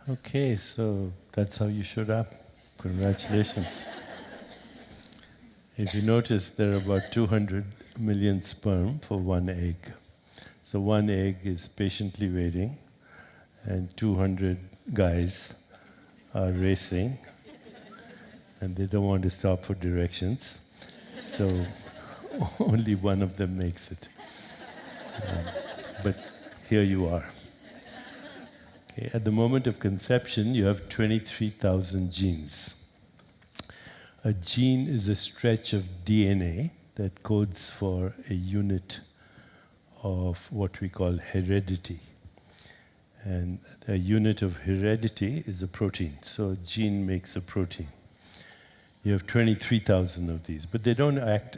Okay, so that's how you showed up. Congratulations. If you notice, there are about 200 million sperm for one egg. So one egg is patiently waiting, and 200 guys are racing, and they don't want to stop for directions. So only one of them makes it. But here you are. Okay, at the moment of conception, you have 23,000 genes. A gene is a stretch of DNA that codes for a unit of what we call heredity. And a unit of heredity is a protein. So a gene makes a protein. You have 23,000 of these, but they don't act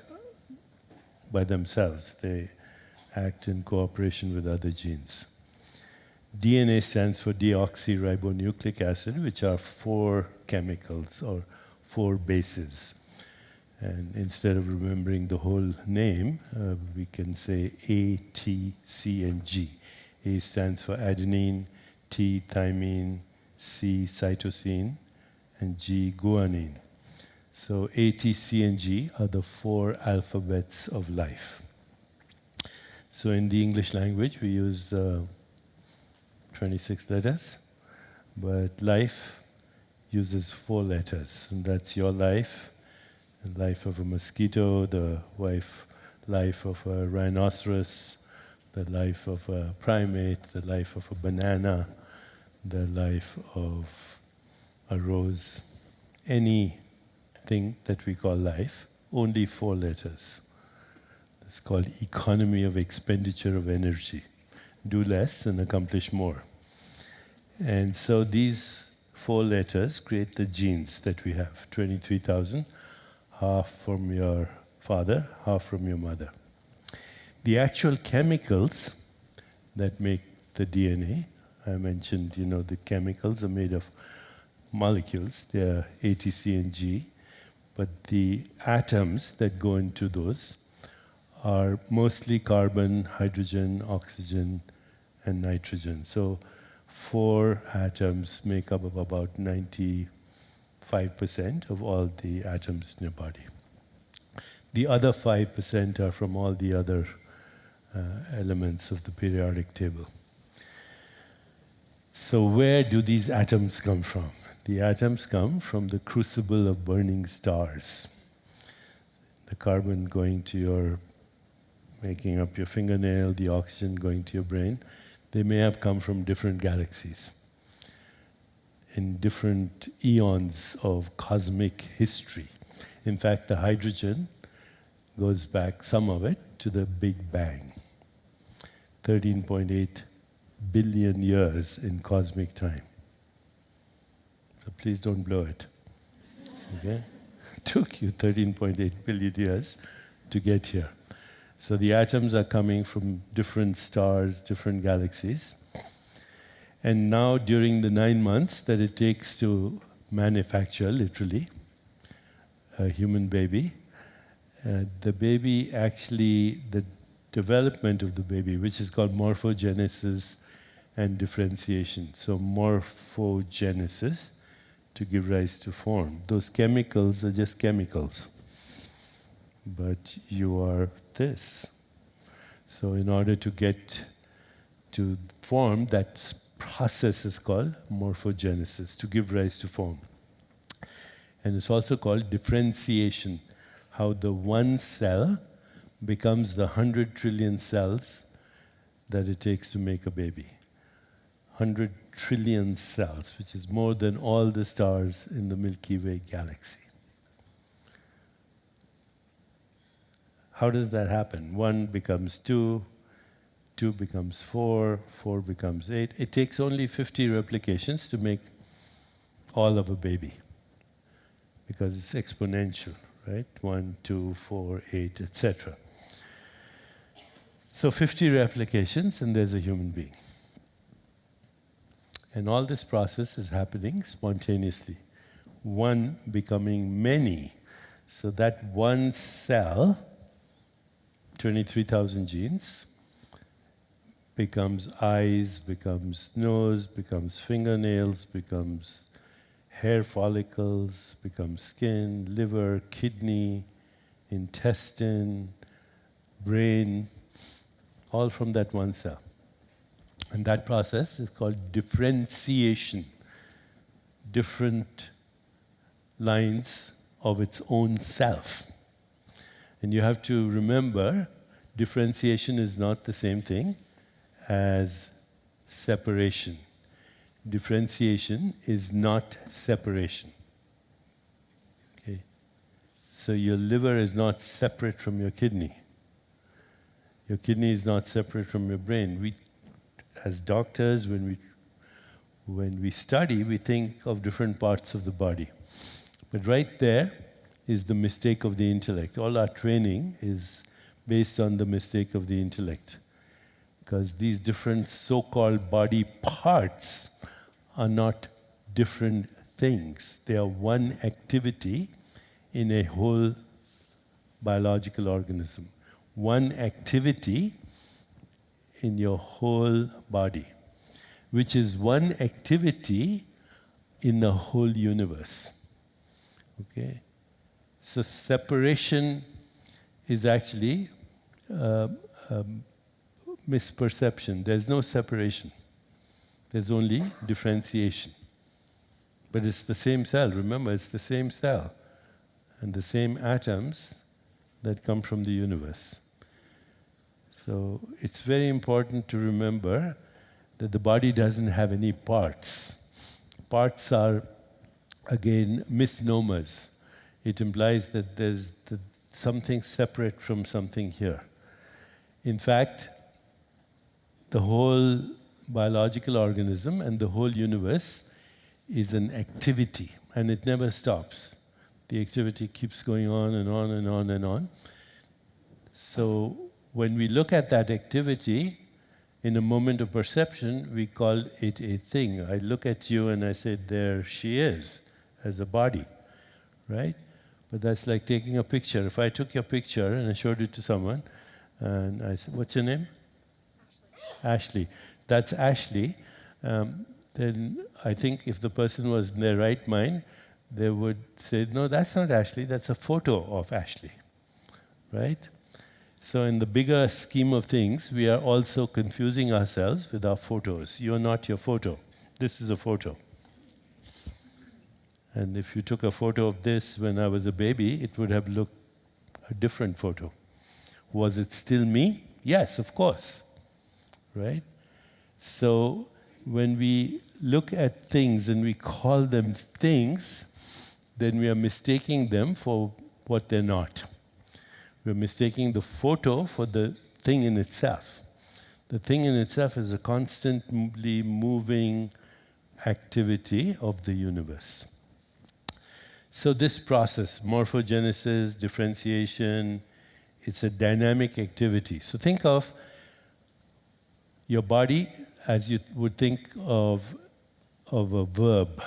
by themselves. They act in cooperation with other genes. DNA stands for deoxyribonucleic acid, which are 4 chemicals or 4 bases. And instead of remembering the whole name, we can say A, T, C, and G. A stands for adenine, T, thymine, C, cytosine, and G, guanine. So A, T, C, and G are the 4 alphabets of life. So in the English language, we use 26 letters, but life uses 4 letters, and that's your life, the life of a mosquito, the life of a rhinoceros, the life of a primate, the life of a banana, the life of a rose, anything that we call life, only 4 letters. It's called economy of expenditure of energy. Do less and accomplish more. And so these 4 letters create the genes that we have, 23,000, half from your father, half from your mother. The actual chemicals that make the DNA, I mentioned, the chemicals are made of molecules, they're A, T, C, and G, but the atoms that go into those are mostly carbon, hydrogen, oxygen, and nitrogen. So 4 atoms make up of about 95% of all the atoms in your body. The other 5% are from all the other elements of the periodic table. So where do these atoms come from? The atoms come from the crucible of burning stars. The carbon going to your, making up your fingernail, the oxygen going to your brain, they may have come from different galaxies in different eons of cosmic history. In fact, the hydrogen goes back, some of it, to the Big Bang. 13.8 billion years in cosmic time. So please don't blow it. Okay? It took you 13.8 billion years to get here. So the atoms are coming from different stars, different galaxies. And now, during the 9 months that it takes to manufacture, literally, a human baby, the baby actually, the development of the baby, which is called morphogenesis and differentiation. So morphogenesis, to give rise to form. Those chemicals are just chemicals. But you are this. So in order to get to form, that process is called morphogenesis, to give rise to form. And it's also called differentiation, how the one cell becomes the 100 trillion cells that it takes to make a baby. 100 trillion cells, which is more than all the stars in the Milky Way galaxy. How does that happen? 1 becomes 2, 2 becomes 4, 4 becomes 8. It takes only 50 replications to make all of a baby, because it's exponential, right? 1, 2, 4, 8, etc. So 50 replications and there's a human being. And all this process is happening spontaneously. 1 becoming many. So that one cell, 23,000 genes, becomes eyes, becomes nose, becomes fingernails, becomes hair follicles, becomes skin, liver, kidney, intestine, brain, all from that one cell. And that process is called differentiation. Different lines of its own self. And you have to remember, differentiation is not the same thing as separation. Differentiation is not separation. Okay? So your liver is not separate from your kidney. Your kidney is not separate from your brain. We, as doctors, when we study, we think of different parts of the body. But right there is the mistake of the intellect. All our training is based on the mistake of the intellect. Because these different so-called body parts are not different things. They are one activity in a whole biological organism. One activity in your whole body, which is one activity in the whole universe. Okay? So separation is actually misperception. There's no separation. There's only differentiation. But it's the same cell. Remember, it's the same cell and the same atoms that come from the universe. So it's very important to remember that the body doesn't have any parts. Parts are, again, misnomers. It implies that there's something separate from something here. In fact, the whole biological organism and the whole universe is an activity, and it never stops. The activity keeps going on and on and on and on. So when we look at that activity, in a moment of perception, we call it a thing. I look at you and I say, there she is, as a body, right? But that's like taking a picture. If I took your picture and I showed it to someone, and I said, what's your name? Ashley. That's Ashley. Then I think if the person was in their right mind, they would say, no, that's not Ashley, that's a photo of Ashley, right? So in the bigger scheme of things, we are also confusing ourselves with our photos. You're not your photo. This is a photo. And if you took a photo of this when I was a baby, it would have looked a different photo. Was it still me? Yes, of course. Right? So when we look at things and we call them things, then we are mistaking them for what they're not. We're mistaking the photo for the thing in itself. The thing in itself is a constantly moving activity of the universe. So this process, morphogenesis, differentiation, it's a dynamic activity. So think of your body as you would think of a verb.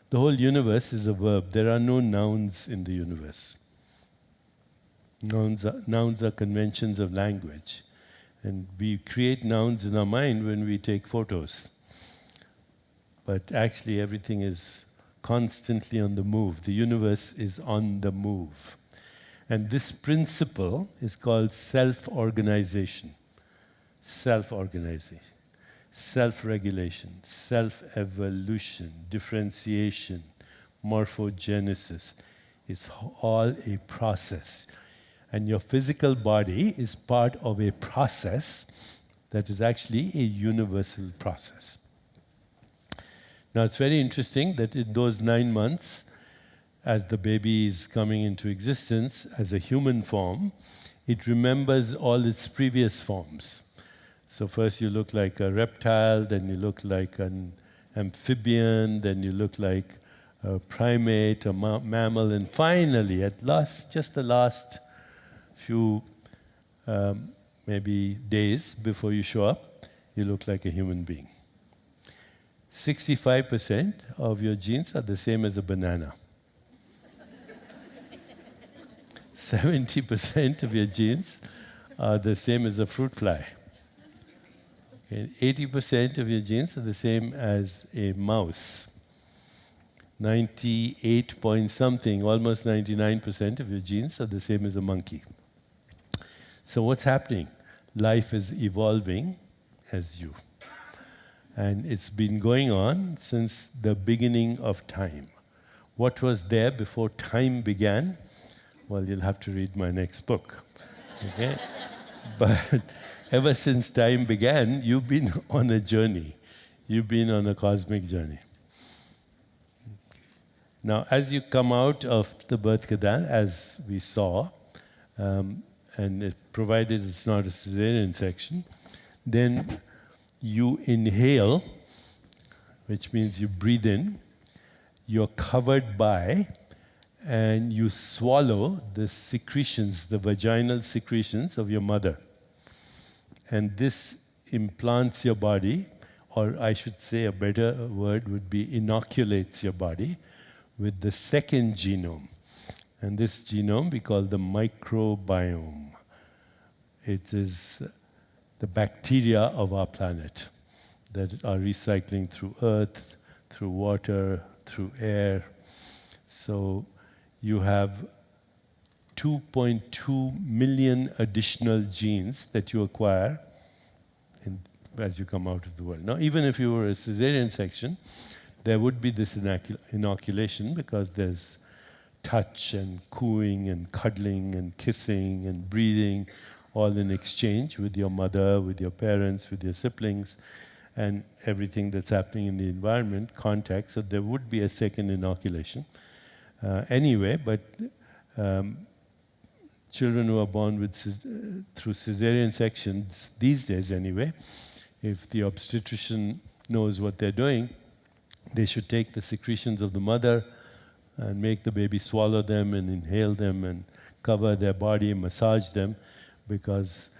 The whole universe is a verb. There are no nouns in the universe. Nouns are conventions of language. And we create nouns in our mind when we take photos. But actually everything is constantly on the move. The universe is on the move. And this principle is called self-organization. Self-organization, self-regulation, self-evolution, differentiation, morphogenesis. It's all a process. And your physical body is part of a process that is actually a universal process. Now it's very interesting that in those 9 months, as the baby is coming into existence as a human form, it remembers all its previous forms. So first you look like a reptile, then you look like an amphibian, then you look like a primate, a mammal, and finally, at last, just the last few maybe days before you show up, you look like a human being. 65% of your genes are the same as a banana. 70% of your genes are the same as a fruit fly. Okay, 80% of your genes are the same as a mouse. 98 point something, almost 99% of your genes are the same as a monkey. So what's happening? Life is evolving as you. And it's been going on since the beginning of time. What was there before time began? Well, you'll have to read my next book. Okay? But ever since time began, you've been on a journey. You've been on a cosmic journey. Now, as you come out of the birth canal, as we saw, and provided it's not a cesarean section, then you inhale, which means you breathe in, you're covered by, and you swallow the secretions, the vaginal secretions of your mother. And this implants your body, or I should say a better word would be inoculates your body with the second genome. And this genome we call the microbiome. It is the bacteria of our planet that are recycling through earth, through water, through air. So you have 2.2 million additional genes that you acquire as you come out of the world. Now, even if you were a cesarean section, there would be this inoculation because there's touch and cooing and cuddling and kissing and breathing, all in exchange with your mother, with your parents, with your siblings, and everything that's happening in the environment, contact. So there would be a second inoculation. Anyway, but children who are born with through cesarean sections, these days anyway, if the obstetrician knows what they're doing, they should take the secretions of the mother and make the baby swallow them and inhale them and cover their body and massage them, because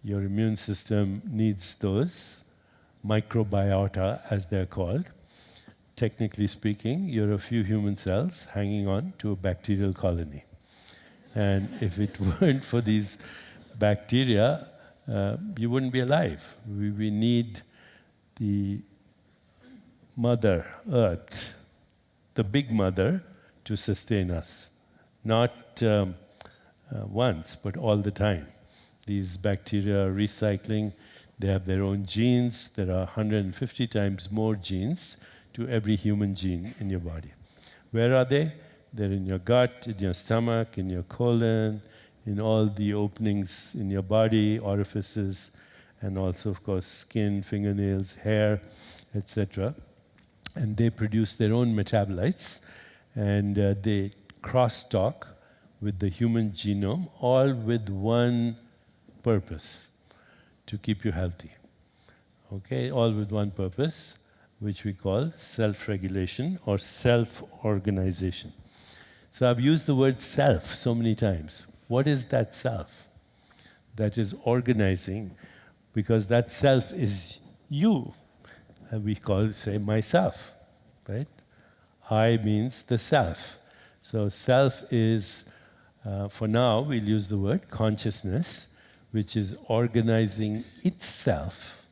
your immune system needs those microbiota, as they're called. Technically speaking, you're a few human cells hanging on to a bacterial colony. And if it weren't for these bacteria, you wouldn't be alive. We need the Mother Earth, the big mother, to sustain us. Not once, but all the time. These bacteria are recycling. They have their own genes. There are 150 times more genes to every human gene in your body. Where are they? They're in your gut, in your stomach, in your colon, in all the openings in your body, orifices, and also, of course, skin, fingernails, hair, etc. And they produce their own metabolites, and they crosstalk with the human genome, all with one purpose: to keep you healthy. Okay, all with one purpose, which we call self-regulation or self-organization. So I've used the word self so many times. What is that self that is organizing? Because that self is you. And we say myself, right? I means the self. So self is, for now, we'll use the word consciousness, which is organizing itself.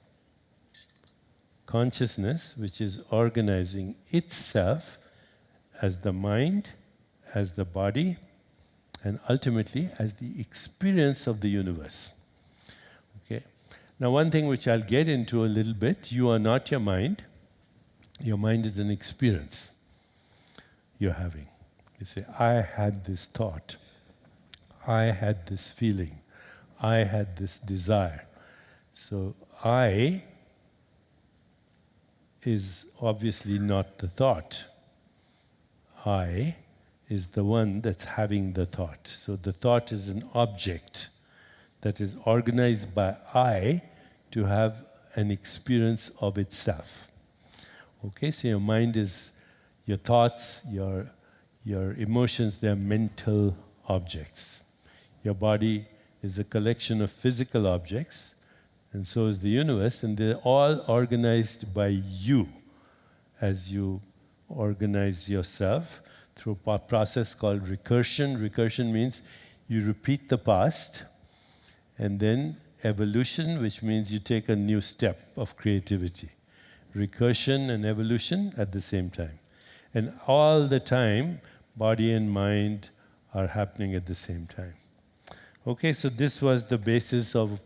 Consciousness, which is organizing itself as the mind, as the body, and ultimately as the experience of the universe. Okay. Now, one thing which I'll get into a little bit: you are not your mind. Your mind is an experience you're having. You say, I had this thought, I had this feeling, I had this desire. So I is obviously not the thought. I is the one that's having the thought. So the thought is an object that is organized by I to have an experience of itself. Okay, so your mind is your thoughts, your emotions, they're mental objects. Your body is a collection of physical objects, and so is the universe, and they're all organized by you as you organize yourself through a process called recursion. Recursion means you repeat the past, and then evolution, which means you take a new step of creativity. Recursion and evolution at the same time. And all the time, body and mind are happening at the same time. Okay, so this was the basis of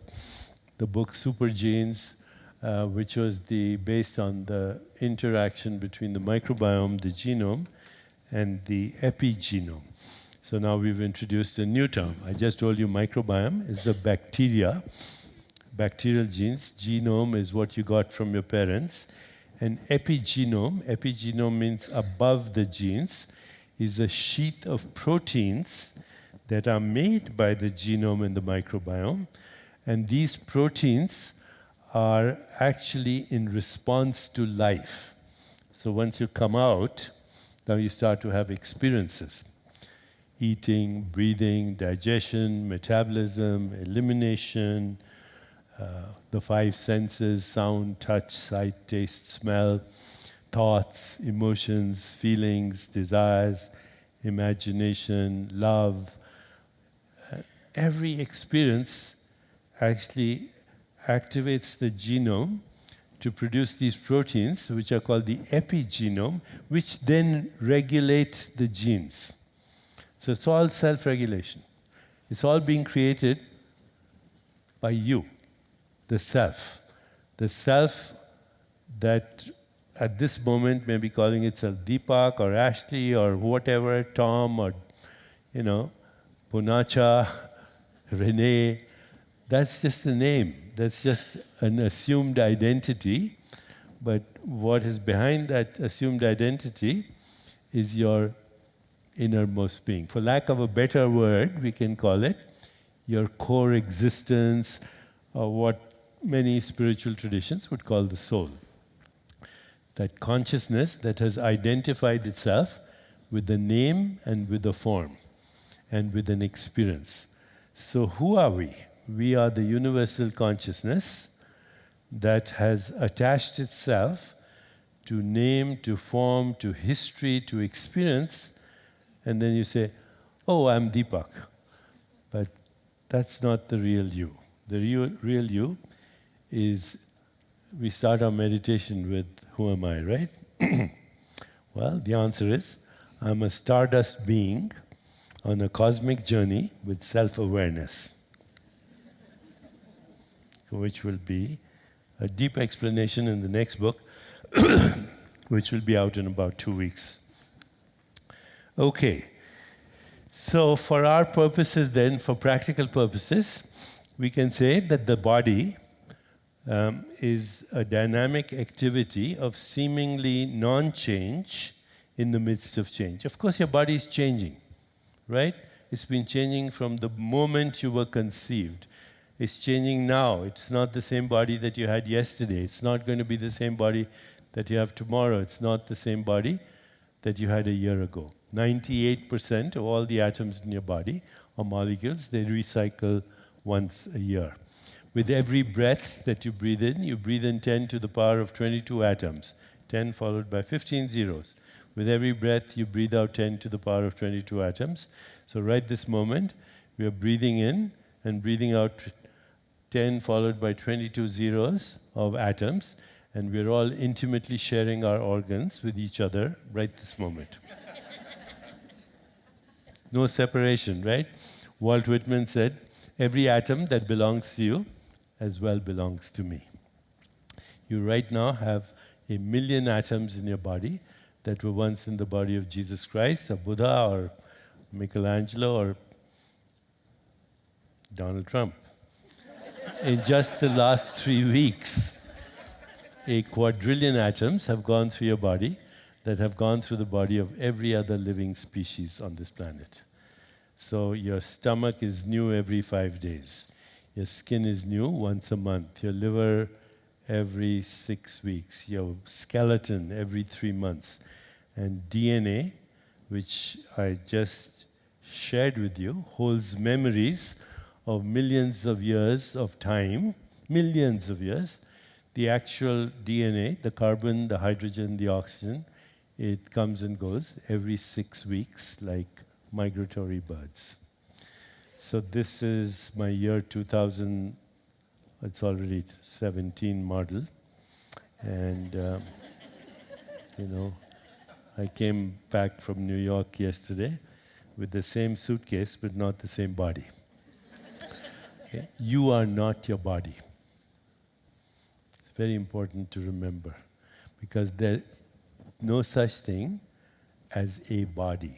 the book Super Genes, which was based on the interaction between the microbiome, the genome, and the epigenome. So now we've introduced a new term. I just told you microbiome is the bacteria, bacterial genes. Genome is what you got from your parents. And epigenome means above the genes, is a sheet of proteins that are made by the genome and the microbiome. And these proteins are actually in response to life. So once you come out, now you start to have experiences. Eating, breathing, digestion, metabolism, elimination, the five senses, sound, touch, sight, taste, smell, thoughts, emotions, feelings, desires, imagination, love. Every experience actually activates the genome to produce these proteins, which are called the epigenome, which then regulate the genes. So it's all self-regulation. It's all being created by you, the self. The self that at this moment may be calling itself Deepak or Ashley or whatever, Tom or, Punacha, Renee. That's just a name. That's just an assumed identity. But what is behind that assumed identity is your innermost being. For lack of a better word, we can call it your core existence, or what many spiritual traditions would call the soul. That consciousness that has identified itself with a name and with a form and with an experience. So who are we? We are the universal consciousness that has attached itself to name, to form, to history, to experience, and then you say, oh, I'm Deepak. But that's not the real you. The real you is, we start our meditation with, who am I, right? Well, the answer is, I'm a stardust being on a cosmic journey with self-awareness, which will be a deep explanation in the next book, which will be out in about 2 weeks. Okay, so for our purposes then, for practical purposes, we can say that the body is a dynamic activity of seemingly non-change in the midst of change. Of course, your body is changing, right? It's been changing from the moment you were conceived. It's changing now. It's not the same body that you had yesterday. It's not going to be the same body that you have tomorrow. It's not the same body that you had a year ago. 98% of all the atoms in your body are molecules. They recycle once a year. With every breath that you breathe in 10 to the power of 22 atoms. 10 followed by 15 zeros. With every breath, you breathe out 10 to the power of 22 atoms. So right this moment, we are breathing in and breathing out 10 followed by 22 zeros of atoms. And we're all intimately sharing our organs with each other right this moment. No separation, right? Walt Whitman said, every atom that belongs to you as well belongs to me. You right now have 1 million atoms in your body that were once in the body of Jesus Christ, or Buddha, or Michelangelo, or Donald Trump. In just the last 3 weeks, a quadrillion atoms have gone through your body that have gone through the body of every other living species on this planet. So your stomach is new every 5 days. Your skin is new once a month. Your liver every 6 weeks. Your skeleton every 3 months. And DNA, which I just shared with you, holds memories of millions of years of time, millions of years. The actual DNA, the carbon, the hydrogen, the oxygen, it comes and goes every 6 weeks like migratory birds. So this is my year 2000, It's already 17 model. And, I came back from New York yesterday with the same suitcase, but not the same body. Okay? You are not your body. It's very important to remember, because there's no such thing as a body.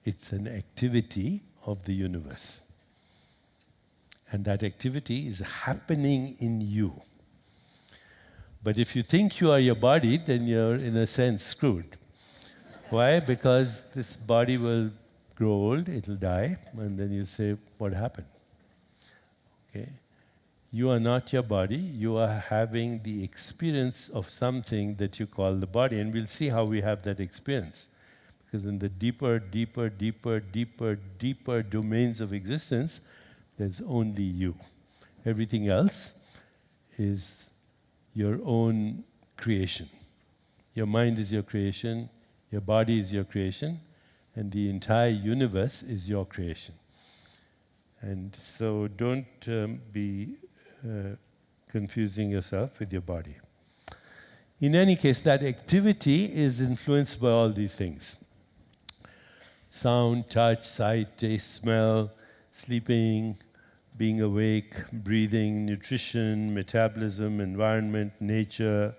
It's an activity of the universe. And that activity is happening in you. But if you think you are your body, then you're in a sense screwed. Why? Because this body will grow old, it'll die, and then you say, what happened? Okay? You are not your body, you are having the experience of something that you call the body, and we'll see how we have that experience. Because in the deeper domains of existence, there's only you. Everything else is your own creation. Your mind is your creation, your body is your creation, and the entire universe is your creation. And so don't be confusing yourself with your body. In any case, that activity is influenced by all these things. Sound, touch, sight, taste, smell, sleeping, being awake, breathing, nutrition, metabolism, environment, nature,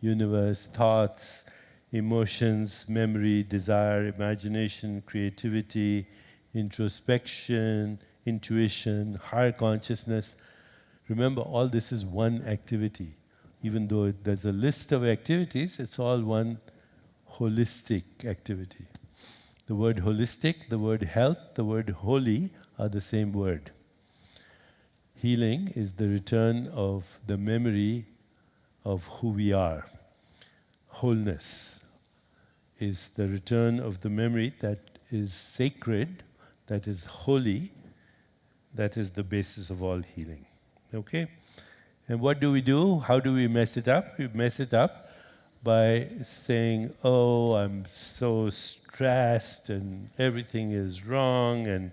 universe, thoughts, emotions, memory, desire, imagination, creativity, introspection, intuition, higher consciousness. Remember, all this is one activity. Even though there's a list of activities, it's all one holistic activity. The word holistic, the word health, the word holy are the same word. Healing is the return of the memory of who we are. Wholeness is the return of the memory that is sacred, that is holy, that is the basis of all healing. Okay? And what do? How do we mess it up? We mess it up by saying, oh, I'm so stressed and everything is wrong, and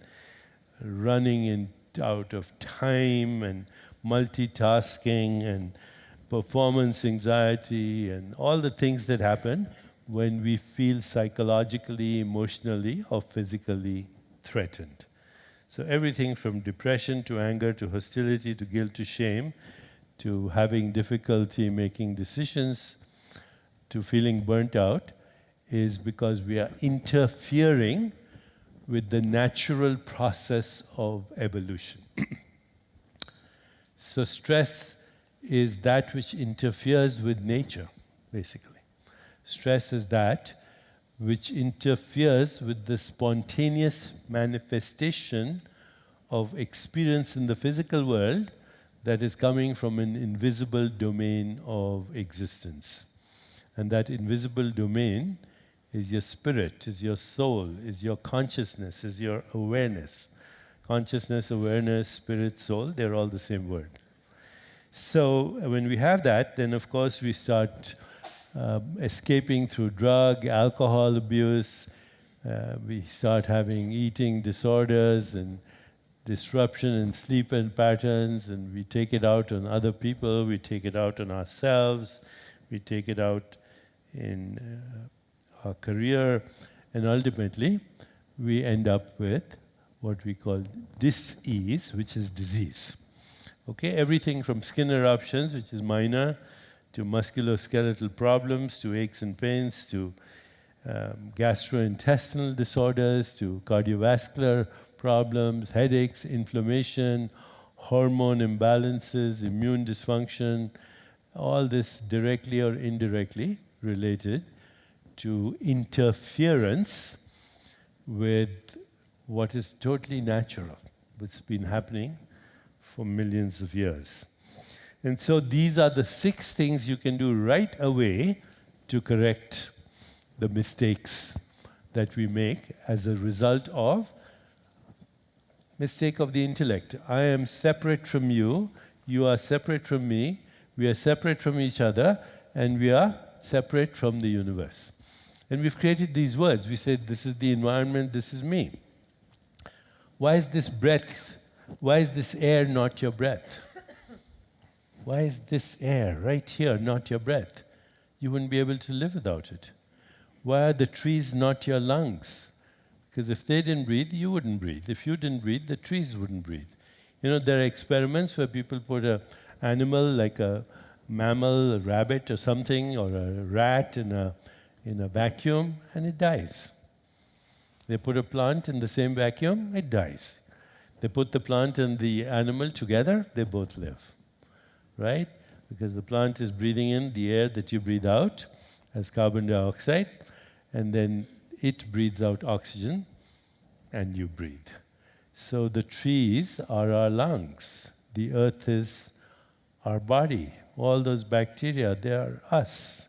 running out of time, and multitasking, and performance anxiety, and all the things that happen when we feel psychologically, emotionally, or physically threatened. So everything from depression to anger to hostility to guilt to shame to having difficulty making decisions to feeling burnt out is because we are interfering with the natural process of evolution. So stress is that which interferes with nature, basically. Stress is that which interferes with the spontaneous manifestation of experience in the physical world that is coming from an invisible domain of existence. And that invisible domain is your spirit, is your soul, is your consciousness, is your awareness. Consciousness, awareness, spirit, soul, they're all the same word. So when we have that, then of course we start escaping through drug, alcohol abuse, we start having eating disorders and disruption in sleep and patterns, and we take it out on other people, we take it out on ourselves, we take it out in our career, and ultimately we end up with what we call dis-ease, which is disease. Okay, everything from skin eruptions, which is minor, to musculoskeletal problems, to aches and pains, to gastrointestinal disorders, to cardiovascular problems, headaches, inflammation, hormone imbalances, immune dysfunction, all this directly or indirectly related to interference with what is totally natural, what's been happening for millions of years. And so these are the 6 things you can do right away to correct the mistakes that we make as a result of mistake of the intellect. I am separate from you, you are separate from me, we are separate from each other, and we are separate from the universe. And we've created these words. We said, this is the environment, this is me. Why is this breath, why is this air not your breath? why is this air right here not your breath? You wouldn't be able to live without it. Why are the trees not your lungs? Because if they didn't breathe, you wouldn't breathe. If you didn't breathe, the trees wouldn't breathe. You know, there are experiments where people put an animal like a mammal, a rabbit or something, or a rat in a vacuum, and it dies. They put a plant in the same vacuum, it dies. They put the plant and the animal together, they both live. Right? Because the plant is breathing in the air that you breathe out as carbon dioxide, and then it breathes out oxygen, and you breathe. So the trees are our lungs. The earth is our body. All those bacteria, they are us.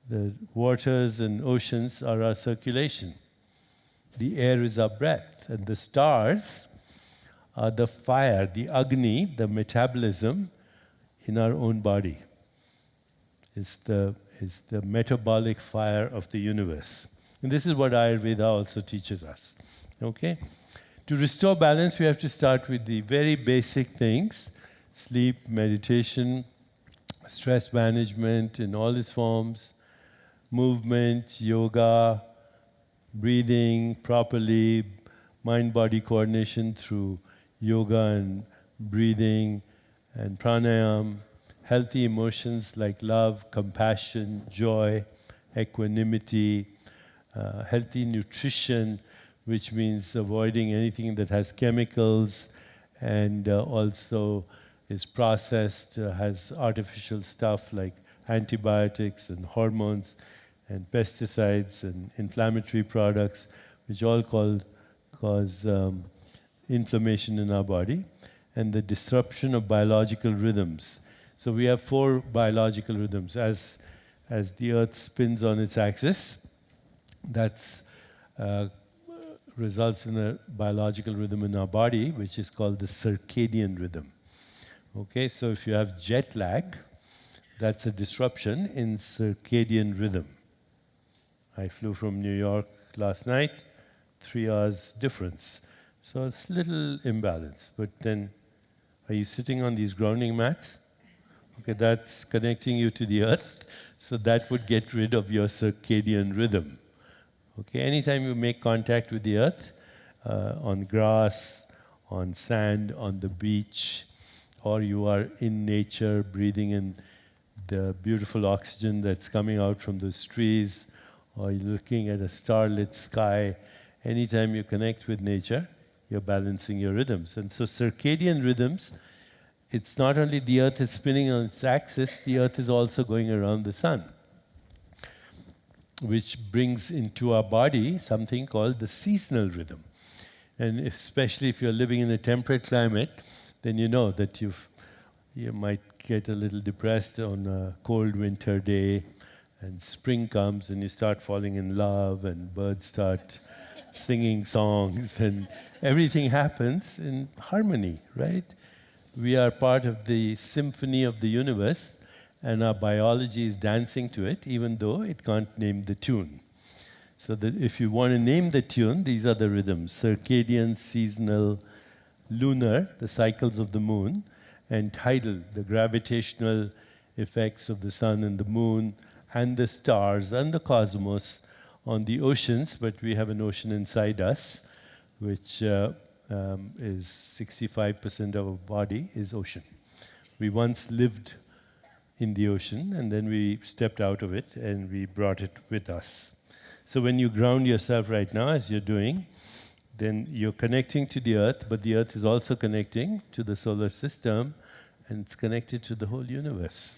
The waters and oceans are our circulation. The air is our breath. And the stars are the fire, the Agni, the metabolism in our own body. It's the metabolic fire of the universe. And this is what Ayurveda also teaches us. Okay? To restore balance, we have to start with the very basic things: sleep, meditation, stress management in all its forms, movement, yoga, breathing properly, mind-body coordination through yoga and breathing and pranayam, healthy emotions like love, compassion, joy, equanimity, healthy nutrition, which means avoiding anything that has chemicals and also is processed, has artificial stuff like antibiotics and hormones and pesticides and inflammatory products, which all cause inflammation in our body, and the disruption of biological rhythms. So we have 4 biological rhythms. As the earth spins on its axis, that's results in a biological rhythm in our body, which is called the circadian rhythm. Okay, so if you have jet lag, that's a disruption in circadian rhythm. I flew from New York last night, 3 hours difference. So it's a little imbalance. But then, are you sitting on these grounding mats? Okay, that's connecting you to the earth. So that would get rid of your circadian rhythm. Okay, anytime you make contact with the earth, on grass, on sand, on the beach, or you are in nature breathing in the beautiful oxygen that's coming out from those trees, or you're looking at a starlit sky, anytime you connect with nature, you're balancing your rhythms. And so circadian rhythms, it's not only the earth is spinning on its axis, the earth is also going around the sun, which brings into our body something called the seasonal rhythm. And especially if you're living in a temperate climate, then you know that you might get a little depressed on a cold winter day, and spring comes and you start falling in love, and birds start singing songs, and everything happens in harmony, right? We are part of the symphony of the universe, and our biology is dancing to it, even though it can't name the tune. So that if you want to name the tune, these are the rhythms: circadian, seasonal, lunar, the cycles of the moon, and tidal, the gravitational effects of the sun and the moon and the stars and the cosmos on the oceans. But we have an ocean inside us, which is 65% of our body is ocean. We once lived in the ocean, and then we stepped out of it and we brought it with us. So when you ground yourself right now, as you're doing, then you're connecting to the earth, but the earth is also connecting to the solar system, and it's connected to the whole universe.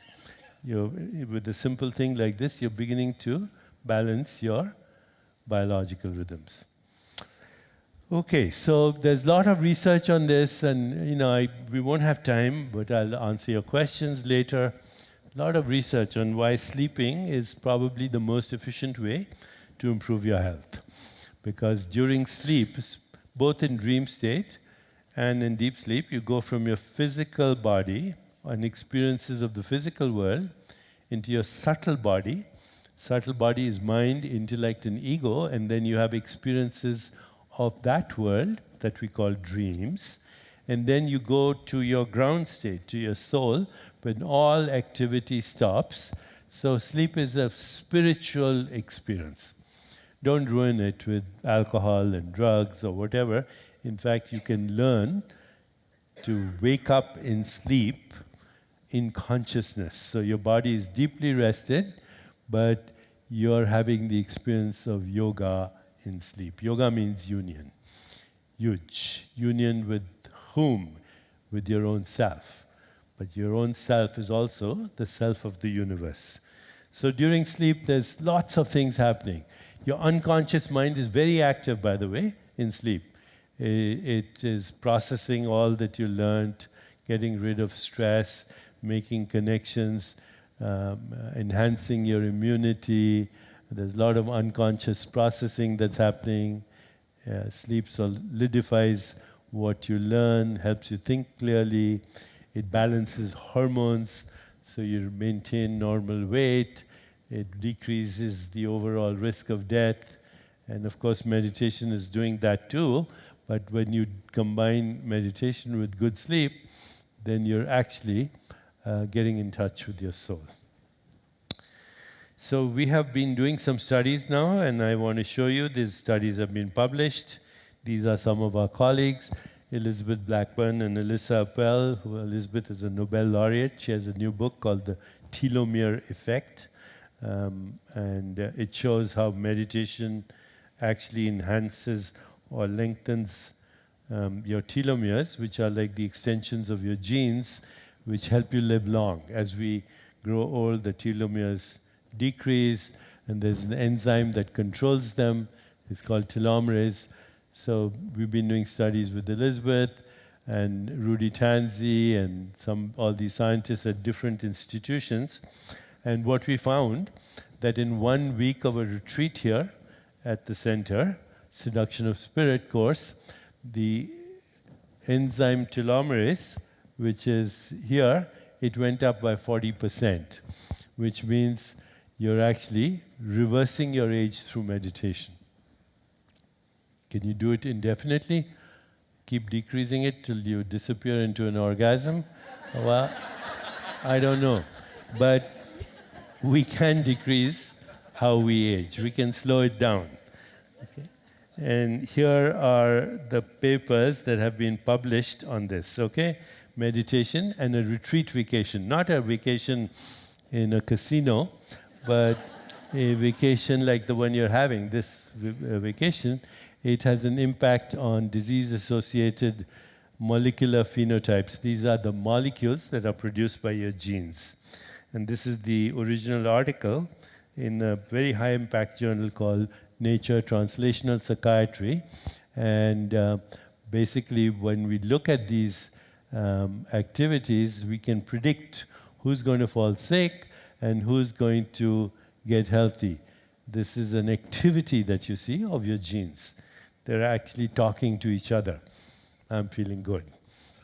With a simple thing like this, you're beginning to balance your biological rhythms. Okay, so there's a lot of research on this, and we won't have time, but I'll answer your questions later. A lot of research on why sleeping is probably the most efficient way to improve your health. Because during sleep, both in dream state and in deep sleep, you go from your physical body and experiences of the physical world into your subtle body. Subtle body is mind, intellect, and ego, and then you have experiences of that world that we call dreams. And then you go to your ground state, to your soul, when all activity stops. So sleep is a spiritual experience. Don't ruin it with alcohol and drugs or whatever. In fact, you can learn to wake up in sleep in consciousness. So your body is deeply rested, but you're having the experience of yoga in sleep. Yoga means union. Yuj. Union with whom? With your own self. But your own self is also the self of the universe. So during sleep, there's lots of things happening. Your unconscious mind is very active, by the way, in sleep. It is processing all that you learned, getting rid of stress, making connections, enhancing your immunity. There's a lot of unconscious processing that's happening. Sleep solidifies what you learn, helps you think clearly. It balances hormones, so you maintain normal weight. It decreases the overall risk of death. And of course, meditation is doing that too. But when you combine meditation with good sleep, then you're actually getting in touch with your soul. So we have been doing some studies now, and I want to show you these studies have been published. These are some of our colleagues, Elizabeth Blackburn and Elissa Appel. Elizabeth is a Nobel laureate. She has a new book called The Telomere Effect. And it shows how meditation actually enhances or lengthens your telomeres, which are like the extensions of your genes, which help you live long. As we grow old, the telomeres decrease, and there's an enzyme that controls them. It's called telomerase. So we've been doing studies with Elizabeth and Rudy Tanzi and all these scientists at different institutions. And what we found, that in 1 week of a retreat here at the center, Seduction of Spirit course, the enzyme telomerase, which is here, it went up by 40%, which means you're actually reversing your age through meditation. Can you do it indefinitely? Keep decreasing it till you disappear into an orgasm? Well, I don't know. But we can decrease how we age. We can slow it down. Okay? And here are the papers that have been published on this, okay? Meditation and a retreat vacation. Not a vacation in a casino, but a vacation like the one you're having, this vacation. It has an impact on disease-associated molecular phenotypes. These are the molecules that are produced by your genes. And this is the original article in a very high-impact journal called Nature Translational Psychiatry. And basically, when we look at these activities, we can predict who's going to fall sick and who's going to get healthy. This is an activity that you see of your genes. They're actually talking to each other. I'm feeling good.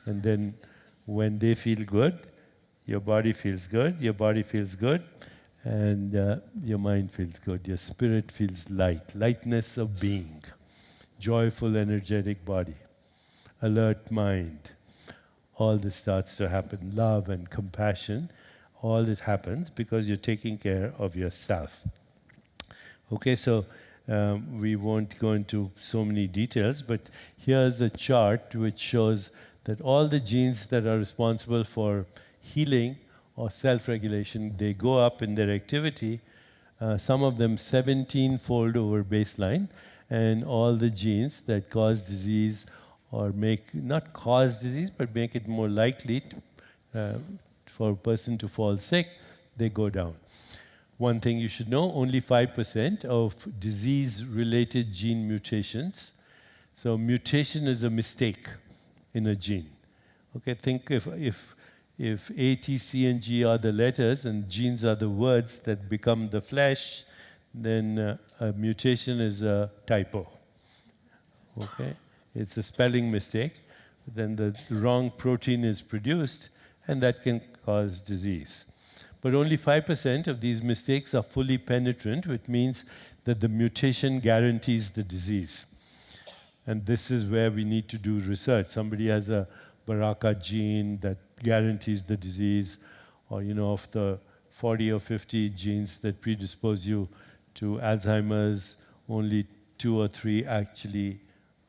And then when they feel good, your body feels good, your body feels good, and your mind feels good. Your spirit feels light, lightness of being, joyful, energetic body, alert mind. All this starts to happen. Love and compassion, all this happens because you're taking care of yourself. Okay, so we won't go into so many details, but here's a chart which shows that all the genes that are responsible for healing or self-regulation, they go up in their activity, some of them 17-fold over baseline, and all the genes that cause disease or not cause disease, but make it more likely for a person to fall sick, they go down. One thing you should know, only 5% of disease-related gene mutations. So mutation is a mistake in a gene. Okay, think if A, T, C, and G are the letters and genes are the words that become the flesh, then a mutation is a typo. Okay, it's a spelling mistake. Then the wrong protein is produced, and that can cause disease. But only 5% of these mistakes are fully penetrant, which means that the mutation guarantees the disease. And this is where we need to do research. Somebody has a BRCA gene that guarantees the disease, or of the 40 or 50 genes that predispose you to Alzheimer's, only 2 or 3 actually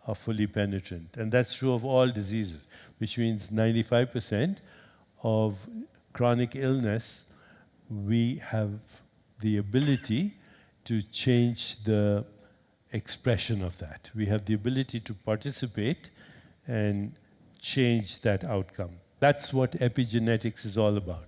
are fully penetrant. And that's true of all diseases, which means 95% of chronic illness, we have the ability to change the expression of that. We have the ability to participate and change that outcome. That's what epigenetics is all about.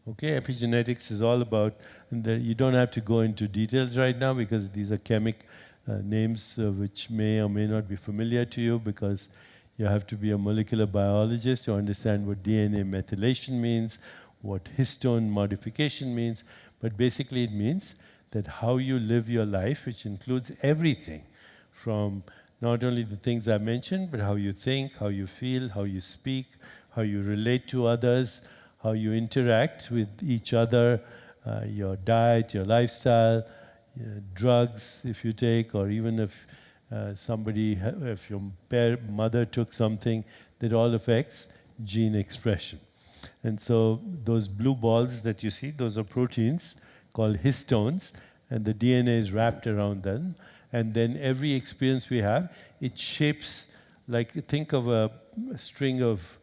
Okay, epigenetics is all about, and you don't have to go into details right now because these are chemic names which may or may not be familiar to you, because you have to be a molecular biologist to understand what DNA methylation means, what histone modification means. But basically it means that how you live your life, which includes everything from not only the things I mentioned, but how you think, how you feel, how you speak, how you relate to others, how you interact with each other, your diet, your lifestyle, drugs if you take, or even if if your mother took something, that all affects gene expression. And so those blue balls that you see, those are proteins called histones, and the DNA is wrapped around them. And then every experience we have, it shapes, like think of a string of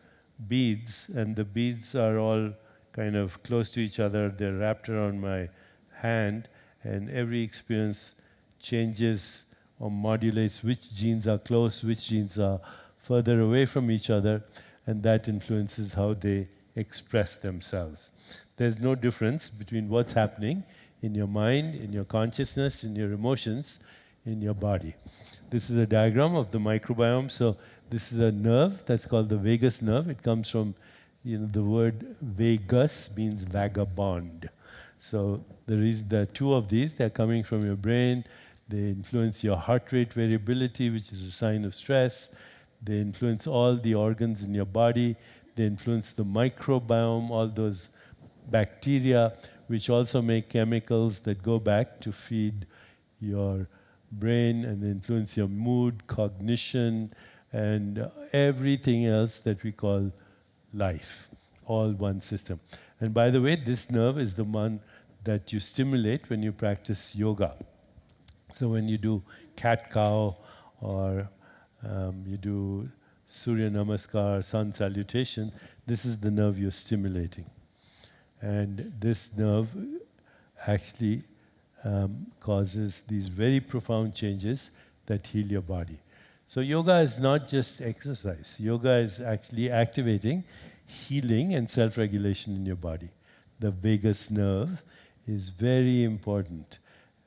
beads, and the beads are all kind of close to each other. They're wrapped around my hand, and every experience changes or modulates which genes are close, which genes are further away from each other, and that influences how they express themselves. There's no difference between what's happening in your mind, in your consciousness, in your emotions, in your body. This is a diagram of the microbiome. So this is a nerve that's called the vagus nerve. It comes from, the word vagus means vagabond. So there is the two of these. They're coming from your brain. They influence your heart rate variability, which is a sign of stress. They influence all the organs in your body. They influence the microbiome, all those bacteria, which also make chemicals that go back to feed your brain, and they influence your mood, cognition, and everything else that we call life, all one system. And by the way, this nerve is the one that you stimulate when you practice yoga. So when you do cat-cow, or you do Surya Namaskar, sun salutation, this is the nerve you're stimulating. And this nerve actually causes these very profound changes that heal your body. So yoga is not just exercise. Yoga is actually activating healing and self-regulation in your body. The vagus nerve is very important.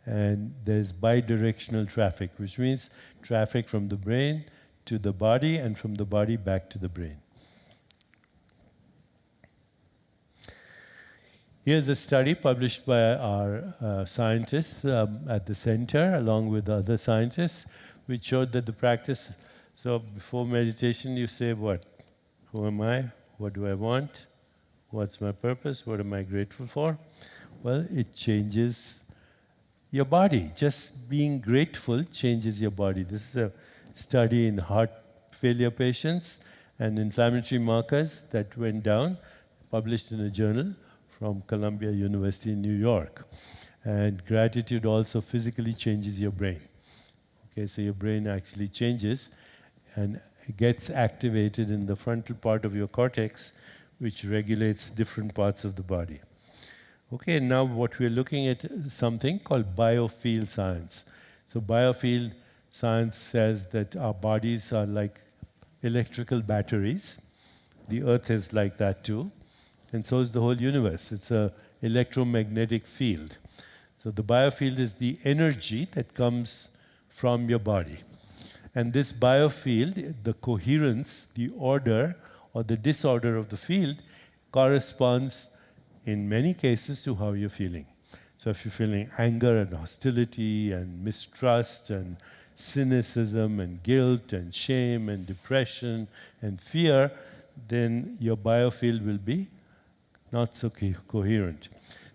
And there's bidirectional traffic, which means traffic from the brain to the body and from the body back to the brain. Here's a study published by our scientists at the center, along with other scientists, which showed that the practice, so before meditation you say what? Who am I? What do I want? What's my purpose? What am I grateful for? Well, it changes your body. Just being grateful changes your body. This is a study in heart failure patients and inflammatory markers that went down, published in a journal from Columbia University in New York. And gratitude also physically changes your brain. Okay, so your brain actually changes and gets activated in the frontal part of your cortex, which regulates different parts of the body. Okay, now what we're looking at is something called biofield science. So biofield science says that our bodies are like electrical batteries. The earth is like that too. And so is the whole universe. It's an electromagnetic field. So the biofield is the energy that comes from your body. And this biofield, the coherence, the order or the disorder of the field corresponds in many cases to how you're feeling. So if you're feeling anger and hostility and mistrust and cynicism and guilt and shame and depression and fear, then your biofield will be not so coherent.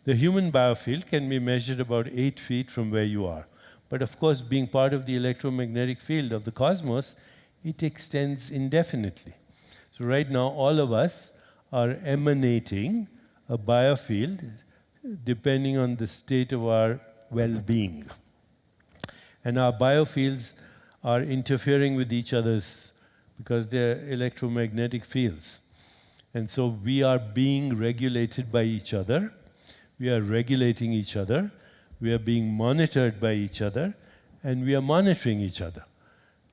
The human biofield can be measured about 8 feet from where you are. But of course, being part of the electromagnetic field of the cosmos, it extends indefinitely. So right now, all of us are emanating a biofield depending on the state of our well-being. And our biofields are interfering with each other's because they're electromagnetic fields. And so we are being regulated by each other. We are regulating each other. We are being monitored by each other. And we are monitoring each other.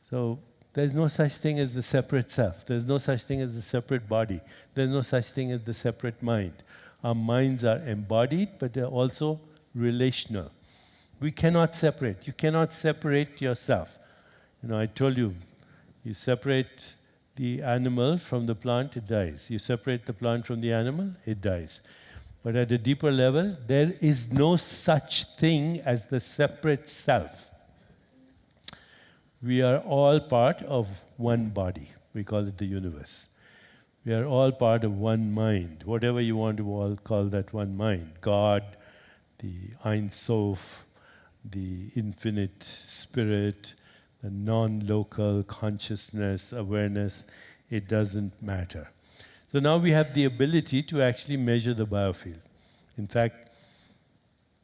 So there's no such thing as the separate self. There's no such thing as the separate body. There's no such thing as the separate mind. Our minds are embodied, but they're also relational. We cannot separate. You cannot separate yourself. You know, I told you, you separate the animal from the plant, it dies. You separate the plant from the animal, it dies. But at a deeper level, there is no such thing as the separate self. We are all part of one body. We call it the universe. We are all part of one mind. Whatever you want to all call that one mind. God, the Ein Sof, the infinite spirit, the non-local consciousness, awareness, it doesn't matter. So now we have the ability to actually measure the biofield. In fact,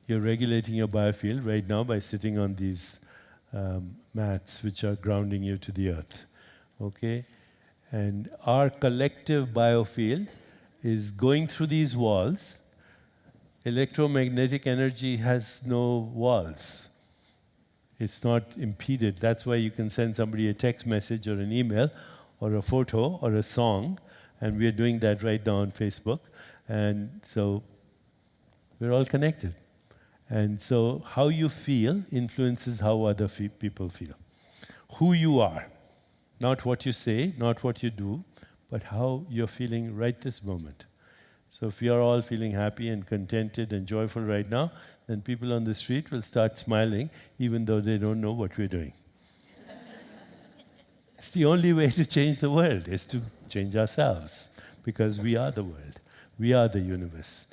you're regulating your biofield right now by sitting on these mats which are grounding you to the earth. Okay? And our collective biofield is going through these walls. Electromagnetic energy has no walls. It's not impeded. That's why you can send somebody a text message or an email or a photo or a song, and we're doing that right now on Facebook. And so we're all connected. And so how you feel influences how other people feel. Who you are, not what you say, not what you do, but how you're feeling right this moment. So if we are all feeling happy and contented and joyful right now, then people on the street will start smiling even though they don't know what we're doing. It's the only way to change the world, is to change ourselves, because we are the world. We are the universe.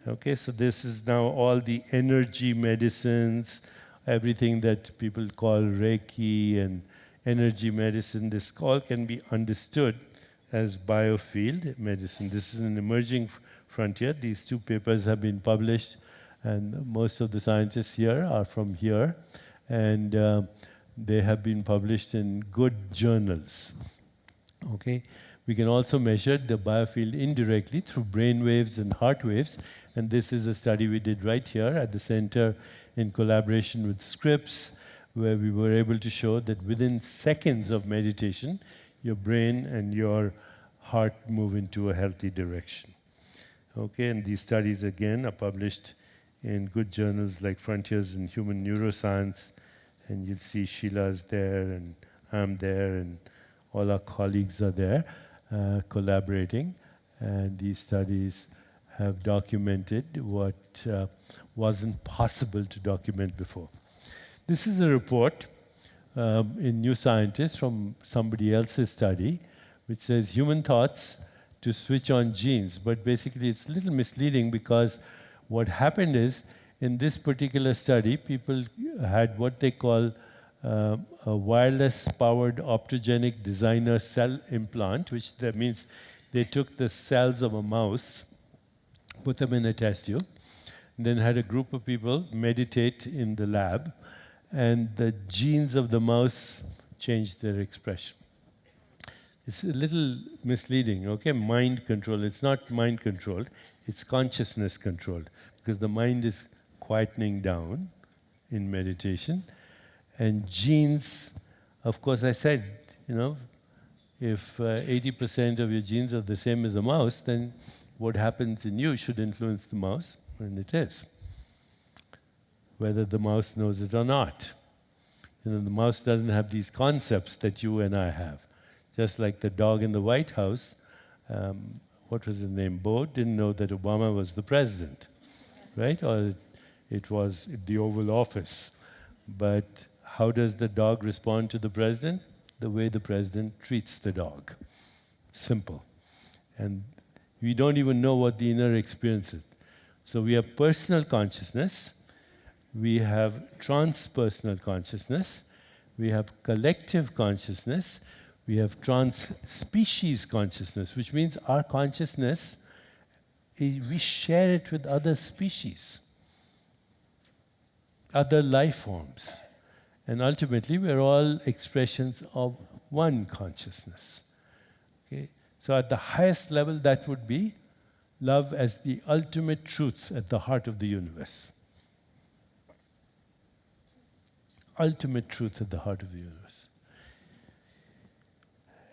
Okay, so this is now all the energy medicines, everything that people call Reiki and energy medicine. This all can be understood as biofield medicine. This is an emerging frontier. These two papers have been published, and most of the scientists here are from here, and they have been published in good journals. Okay, we can also measure the biofield indirectly through brain waves and heart waves, and this is a study we did right here at the center in collaboration with Scripps, where we were able to show that within seconds of meditation, your brain and your heart move into a healthy direction. Okay, and these studies again are published in good journals like Frontiers in Human Neuroscience, and you'll see Sheila's there, and I'm there, and all our colleagues are there collaborating, and these studies have documented what wasn't possible to document before. This is a report in New Scientist from somebody else's study, which says human thoughts to switch on genes. But basically it's a little misleading, because what happened is, in this particular study, people had what they call a wireless powered optogenic designer cell implant, which that means they took the cells of a mouse, put them in a test tube, then had a group of people meditate in the lab, and the genes of the mouse changed their expression. It's a little misleading, okay? Mind control. It's not mind controlled, it's consciousness controlled, because the mind is quietening down in meditation. And genes, of course, I said, you know, if 80% of your genes are the same as a mouse, then what happens in you should influence the mouse, and it is, whether the mouse knows it or not. You know, the mouse doesn't have these concepts that you and I have. Just like the dog in the White House, what was his name, Bo, didn't know that Obama was the president, right? Or it was the Oval Office. But how does the dog respond to the president? The way the president treats the dog. Simple. And we don't even know what the inner experience is. So we have personal consciousness, we have transpersonal consciousness, we have collective consciousness, We have trans-species consciousness, which means our consciousness, we share it with other species, other life forms. And ultimately, we're all expressions of one consciousness. Okay? So at the highest level, that would be love as the ultimate truth at the heart of the universe. Ultimate truth at the heart of the universe.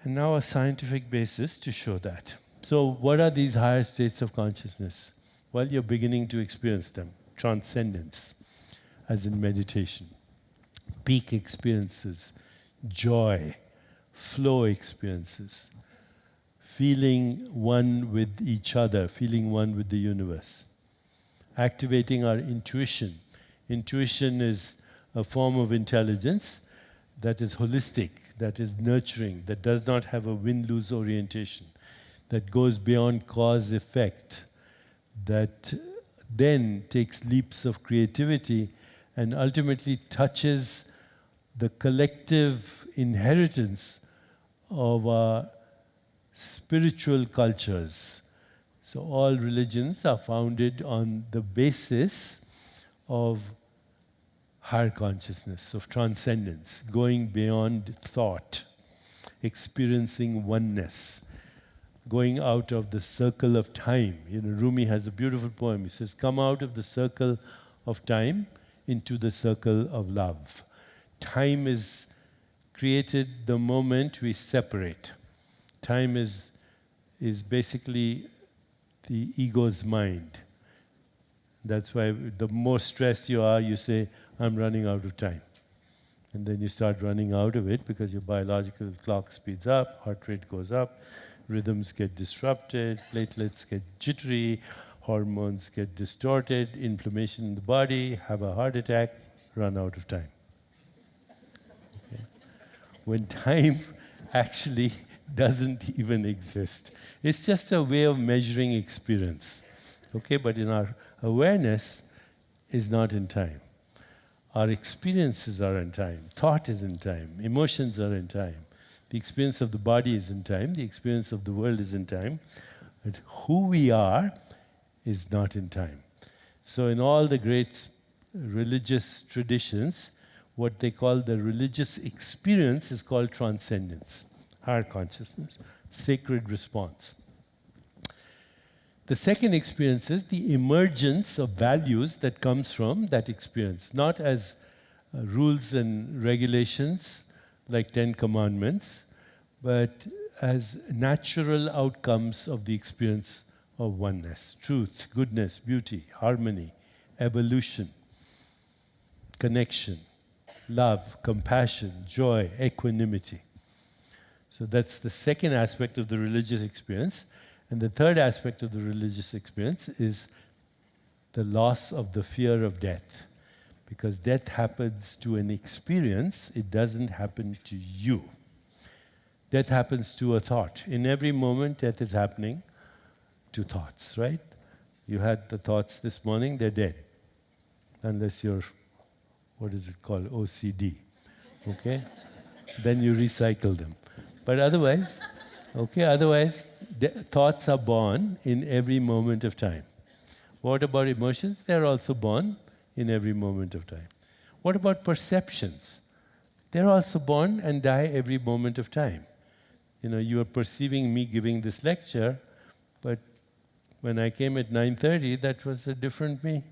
And now a scientific basis to show that. So what are these higher states of consciousness? Well, you're beginning to experience them. Transcendence, as in meditation. Peak experiences, joy, flow experiences, feeling one with each other, feeling one with the universe. Activating our intuition. Intuition is a form of intelligence that is holistic, that is nurturing, that does not have a win-lose orientation, that goes beyond cause-effect, that then takes leaps of creativity and ultimately touches the collective inheritance of our spiritual cultures. So all religions are founded on the basis of higher consciousness, of transcendence, going beyond thought, experiencing oneness, going out of the circle of time. You know, Rumi has a beautiful poem. He says, come out of the circle of time into the circle of love. Time is created the moment we separate. Time is basically the ego's mind. That's why the more stressed you are, you say, I'm running out of time. And then you start running out of it because your biological clock speeds up, heart rate goes up, rhythms get disrupted, platelets get jittery, hormones get distorted, inflammation in the body, have a heart attack, run out of time. Okay? When time actually doesn't even exist. It's just a way of measuring experience. Okay, but in our awareness is not in time. Our experiences are in time. Thought is in time. Emotions are in time. The experience of the body is in time. The experience of the world is in time. But who we are is not in time. So in all the great religious traditions, what they call the religious experience is called transcendence, higher consciousness, sacred response. The second experience is the emergence of values that comes from that experience, not as rules and regulations like 10 Commandments, but as natural outcomes of the experience of oneness, truth, goodness, beauty, harmony, evolution, connection, love, compassion, joy, equanimity. So that's the second aspect of the religious experience. And the third aspect of the religious experience is the loss of the fear of death. Because death happens to an experience, it doesn't happen to you. Death happens to a thought. In every moment, death is happening to thoughts, right? You had the thoughts this morning, they're dead. Unless you're, what is it called, OCD, okay? Then you recycle them. But otherwise, thoughts are born in every moment of time. What about emotions? They're also born in every moment of time. What about perceptions? They're also born and die every moment of time. You know, you are perceiving me giving this lecture, but when I came at 9:30, that was a different me,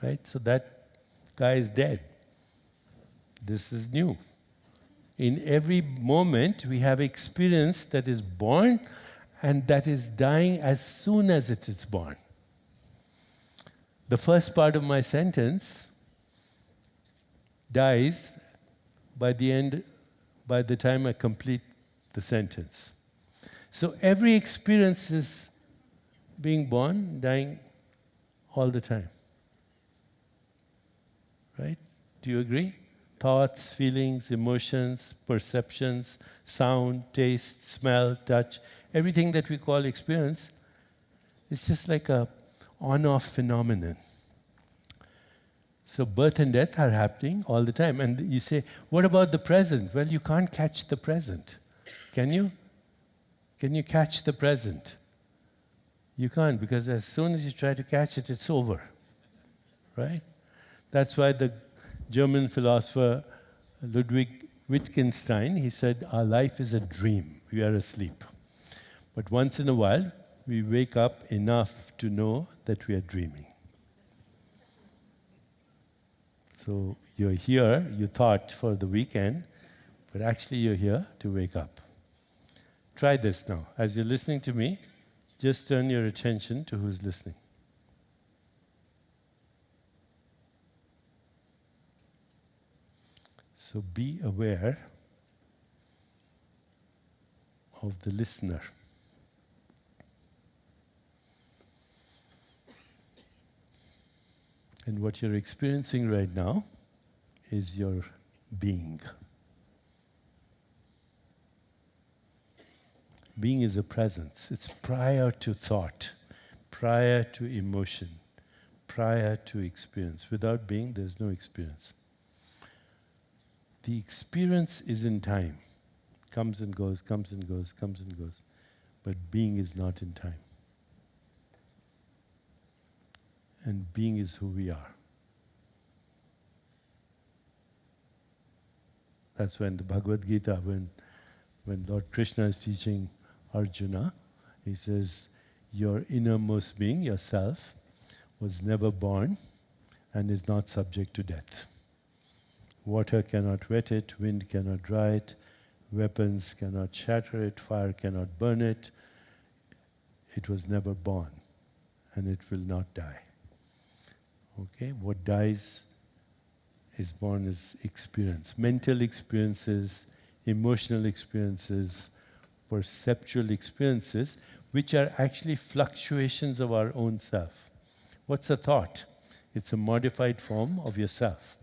right? So that guy is dead. This is new. In every moment, we have experience that is born and that is dying as soon as it is born. The first part of my sentence dies by the time I complete the sentence. So every experience is being born, dying all the time. Right? Do you agree? Thoughts, feelings, emotions, perceptions, sound, taste, smell, touch, everything that we call experience is just like a on-off phenomenon. So birth and death are happening all the time. And you say, what about the present? Well, you can't catch the present. Can you? Can you catch the present? You can't, because as soon as you try to catch it, it's over. Right? That's why the German philosopher Ludwig Wittgenstein, he said, our life is a dream. We are asleep. But once in a while, we wake up enough to know that we are dreaming. So you're here, you thought for the weekend, but actually you're here to wake up. Try this now. As you're listening to me, just turn your attention to who's listening. So be aware of the listener. And what you're experiencing right now is your being. Being is a presence. It's prior to thought, prior to emotion, prior to experience. Without being, there's no experience. The experience is in time. Comes and goes, comes and goes, comes and goes. But being is not in time. And being is who we are. That's when the Bhagavad Gita, when Lord Krishna is teaching Arjuna, he says, your innermost being, yourself, was never born and is not subject to death. Water cannot wet it, wind cannot dry it, weapons cannot shatter it, fire cannot burn it. It was never born, and it will not die. Okay, what dies is born as experience. Mental experiences, emotional experiences, perceptual experiences, which are actually fluctuations of our own self. What's a thought? It's a modified form of yourself.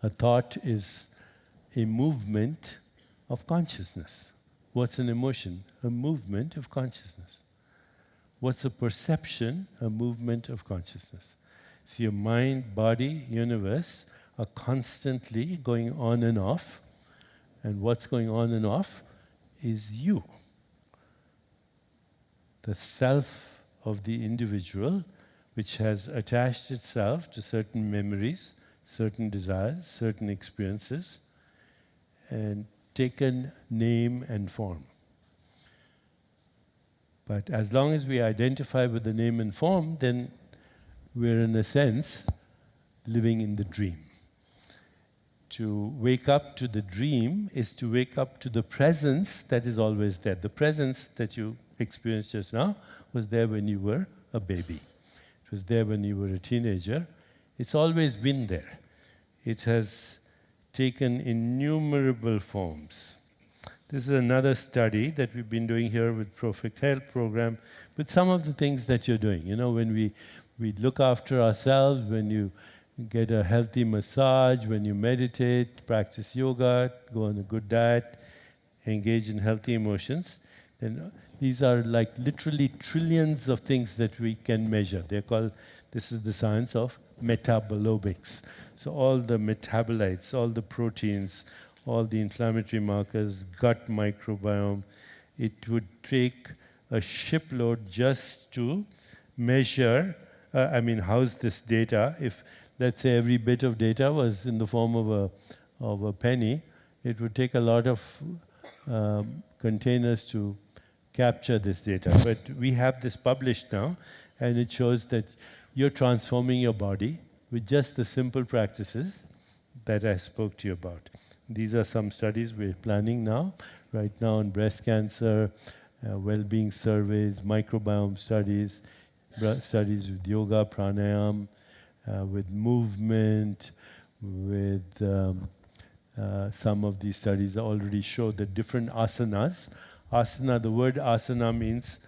A thought is a movement of consciousness. What's an emotion? A movement of consciousness. What's a perception? A movement of consciousness. So your mind, body, universe are constantly going on and off, and what's going on and off is you. The self of the individual, which has attached itself to certain memories, certain desires, certain experiences, and taken name and form. But as long as we identify with the name and form, then we're in a sense living in the dream. To wake up to the dream is to wake up to the presence that is always there. The presence that you experienced just now was there when you were a baby. It was there when you were a teenager. It's always been there. It has taken innumerable forms. This is another study that we've been doing here with Perfect Health Program, with some of the things that you're doing. You know, when we look after ourselves, when you get a healthy massage, when you meditate, practice yoga, go on a good diet, engage in healthy emotions, then these are like literally trillions of things that we can measure. They're called, this is the science of metabolomics. So all the metabolites, all the proteins, all the inflammatory markers, gut microbiome, it would take a shipload just to measure, house this data. If, let's say, every bit of data was in the form of a penny, it would take a lot of containers to capture this data. But we have this published now, and it shows that you're transforming your body with just the simple practices that I spoke to you about. These are some studies we're planning now, right now on breast cancer, well-being surveys, microbiome studies, studies with yoga, pranayam, with movement, with some of these studies already show the different asanas. Asana, the word asana means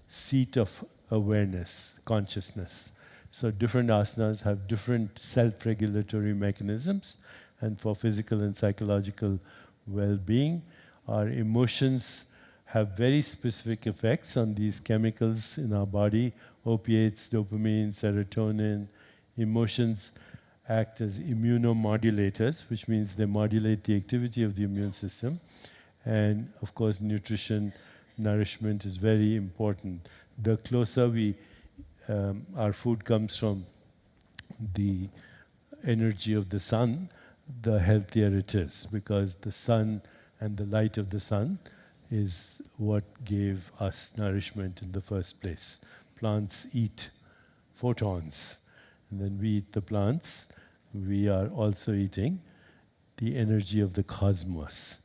seat of awareness, consciousness. So different asanas have different self-regulatory mechanisms, and for physical and psychological well-being, our emotions have very specific effects on these chemicals in our body, opiates, dopamine, serotonin, Emotions act as immunomodulators, which means they modulate the activity of the immune system. And of course, nutrition, nourishment is very important. The closer our food comes from the energy of the sun, the healthier it is, because the sun and the light of the sun is what gave us nourishment in the first place. Plants eat photons, and then we eat the plants. We are also eating the energy of the cosmos.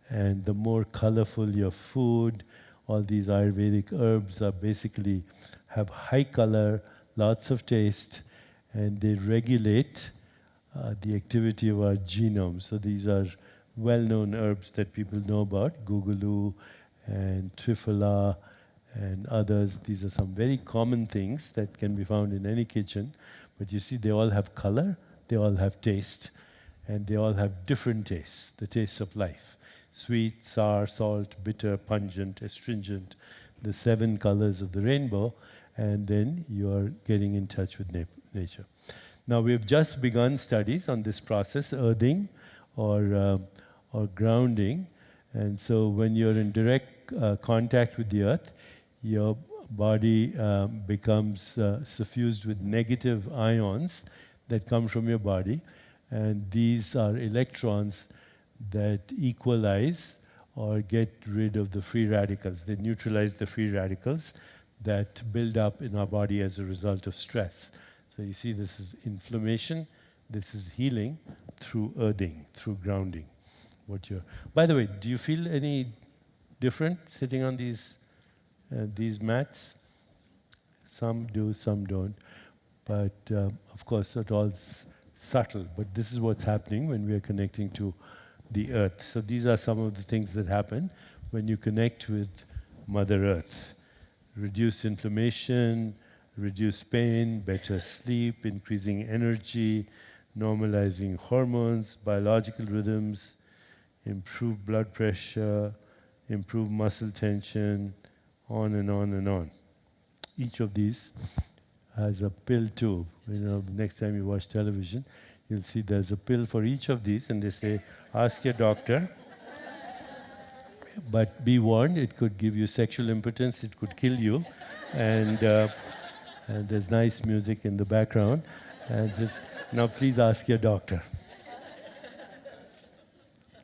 And the more colorful your food, all these Ayurvedic herbs are basically have high color, lots of taste, and they regulate the activity of our genome. So these are well-known herbs that people know about, Gugulu and Triphala and others. These are some very common things that can be found in any kitchen. But you see, they all have color, they all have taste, and they all have different tastes, the tastes of life. Sweet, sour, salt, bitter, pungent, astringent, the 7 colors of the rainbow, and then you are getting in touch with nature. Now, we've just begun studies on this process, earthing or grounding. And so when you're in direct contact with the earth, your body becomes suffused with negative ions that come from your body. And these are electrons that equalize or get rid of the free radicals. They neutralize the free radicals that build up in our body as a result of stress. So you see, this is inflammation, this is healing through earthing, through grounding. By the way, do you feel any different sitting on these mats? Some do, some don't. But of course, it all's subtle. But this is what's happening when we are connecting to the earth. So these are some of the things that happen when you connect with Mother Earth. Reduce inflammation, reduce pain, better sleep, increasing energy, normalizing hormones, biological rhythms, improve blood pressure, improve muscle tension, on and on and on. Each of these has a pill tube. Next time you watch television, you'll see there's a pill for each of these, and they say, ask your doctor. But be warned, it could give you sexual impotence, it could kill you. And there's nice music in the background. And just, now please ask your doctor.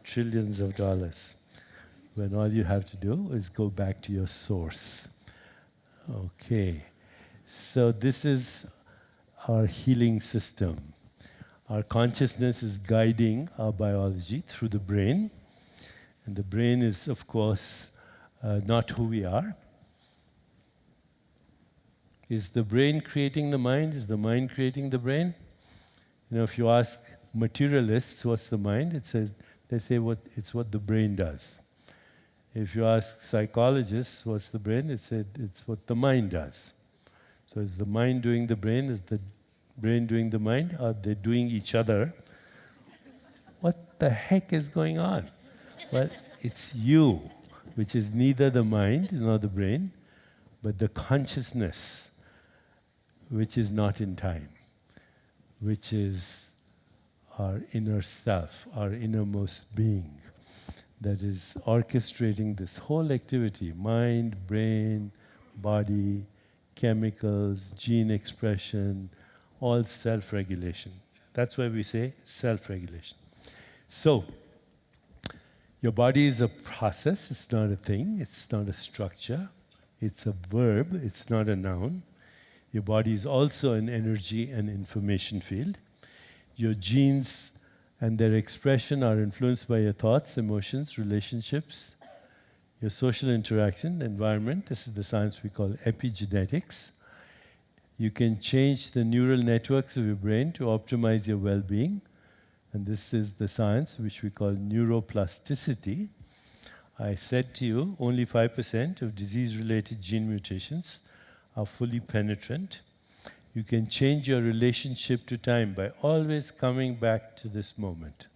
Trillions of dollars. When all you have to do is go back to your source. Okay. So this is our healing system. Our consciousness is guiding our biology through the brain. And the brain is, of course, not who we are. Is the brain creating the mind? Is the mind creating the brain? If you ask materialists, what's the mind? They say it's what the brain does. If you ask psychologists, what's the brain? They say it's what the mind does. So is the mind doing the brain? Is the brain doing the mind? Are they doing each other? What the heck is going on? Well, it's you, which is neither the mind nor the brain, but the consciousness, which is not in time, which is our inner self, our innermost being, that is orchestrating this whole activity, mind, brain, body, chemicals, gene expression, all self-regulation. That's why we say self-regulation. So, your body is a process, it's not a thing, it's not a structure, it's a verb, it's not a noun. Your body is also an energy and information field. Your genes and their expression are influenced by your thoughts, emotions, relationships, your social interaction, environment. This is the science we call epigenetics. You can change the neural networks of your brain to optimize your well-being. And this is the science which we call neuroplasticity. I said to you, only 5% of disease-related gene mutations are fully penetrant. You can change your relationship to time by always coming back to this moment.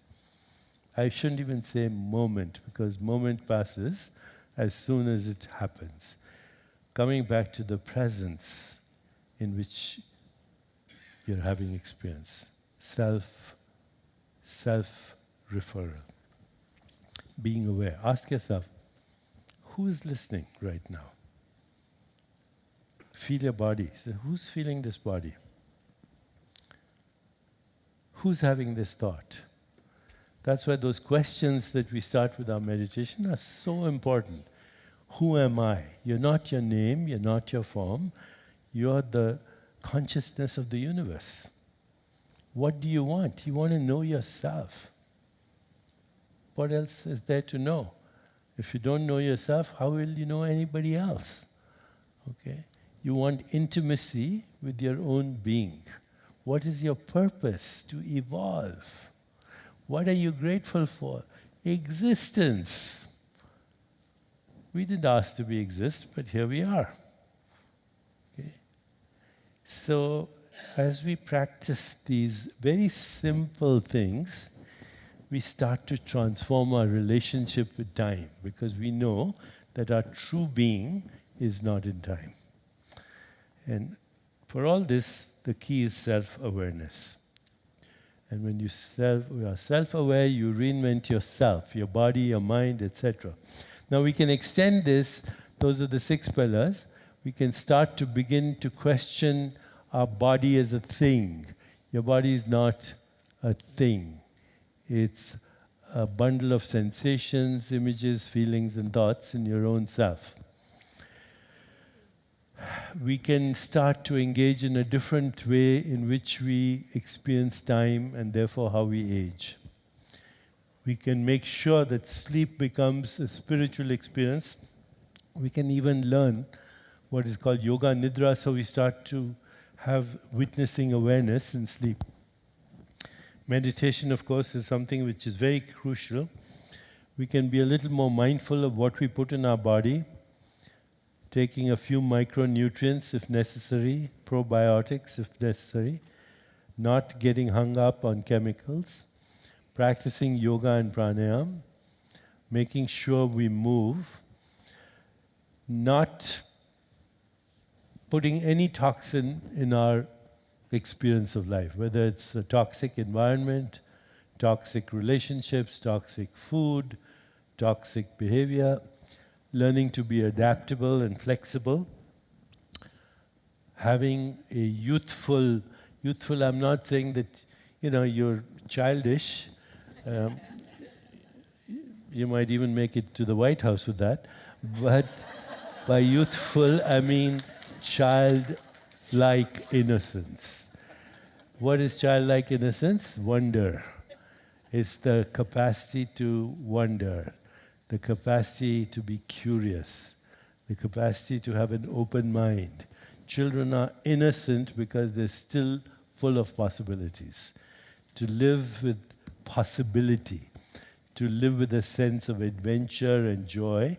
I shouldn't even say moment, because moment passes as soon as it happens. Coming back to the presence in which you're having experience. Self-referral. Being aware. Ask yourself, who is listening right now? Feel your body. So who's feeling this body? Who's having this thought? That's why those questions that we start with our meditation are so important. Who am I? You're not your name, you're not your form, you're the consciousness of the universe. What do you want? You want to know yourself. What else is there to know? If you don't know yourself, how will you know anybody else? Okay? You want intimacy with your own being. What is your purpose? To evolve. What are you grateful for? Existence. We didn't ask to exist, but here we are. Okay? So, as we practice these very simple things, we start to transform our relationship with time, because we know that our true being is not in time. And for all this, the key is self-awareness. And when you are self-aware, you reinvent yourself, your body, your mind, etc. Now we can extend this, those are the 6 pillars. We can start to begin to question our body as a thing. Your body is not a thing. It's a bundle of sensations, images, feelings, and thoughts in your own self. We can start to engage in a different way in which we experience time and therefore how we age. We can make sure that sleep becomes a spiritual experience. We can even learn what is called yoga nidra, so we start to have witnessing awareness in sleep. Meditation, of course, is something which is very crucial. We can be a little more mindful of what we put in our body, taking a few micronutrients if necessary, probiotics if necessary, not getting hung up on chemicals, practicing yoga and pranayama, making sure we move, not putting any toxin in our experience of life, whether it's a toxic environment, toxic relationships, toxic food, toxic behavior, learning to be adaptable and flexible, having a youthful, I'm not saying that, you're childish. You might even make it to the White House with that. But by youthful, I mean childlike innocence. What is childlike innocence? Wonder. It's the capacity to wonder, the capacity to be curious, the capacity to have an open mind. Children are innocent because they're still full of possibilities. To live with possibility, to live with a sense of adventure and joy.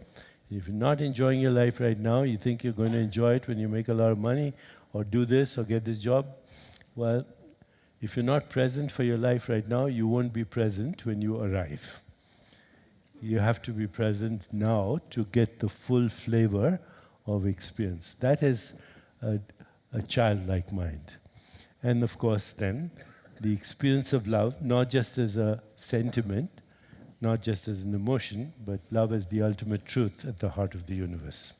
If you're not enjoying your life right now, you think you're going to enjoy it when you make a lot of money, or do this, or get this job. Well, if you're not present for your life right now, you won't be present when you arrive. You have to be present now to get the full flavor of experience. That is a childlike mind. And of course then, the experience of love, not just as a sentiment, not just as an emotion, but love as the ultimate truth at the heart of the universe.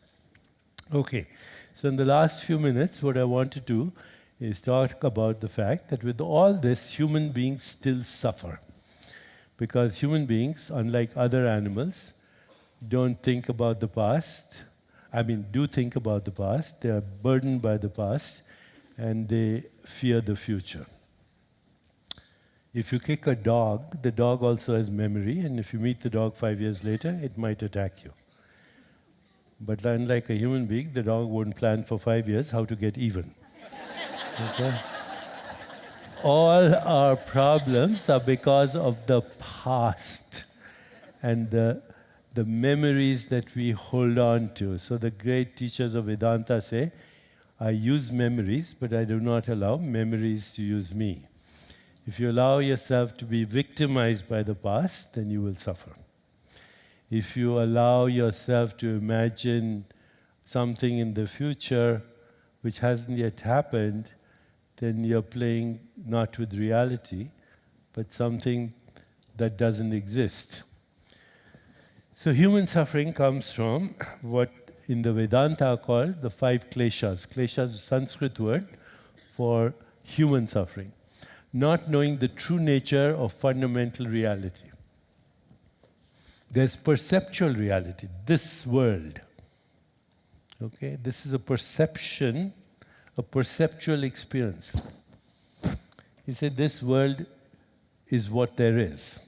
Okay, so in the last few minutes, what I want to do is talk about the fact that with all this, human beings still suffer. Because human beings, unlike other animals, don't think about the past. Do think about the past. They are burdened by the past, and they fear the future. If you kick a dog, the dog also has memory, and if you meet the dog 5 years later, it might attack you. But unlike a human being, the dog won't plan for 5 years how to get even. Okay? All our problems are because of the past and the memories that we hold on to. So the great teachers of Vedanta say, I use memories, but I do not allow memories to use me. If you allow yourself to be victimized by the past, then you will suffer. If you allow yourself to imagine something in the future which hasn't yet happened, then you're playing not with reality, but something that doesn't exist. So human suffering comes from what in the Vedanta are called the 5 kleshas. Kleshas is a Sanskrit word for human suffering. Not knowing the true nature of fundamental reality. There's perceptual reality, this world. Okay, this is a perception, a perceptual experience. You say this world is what there is.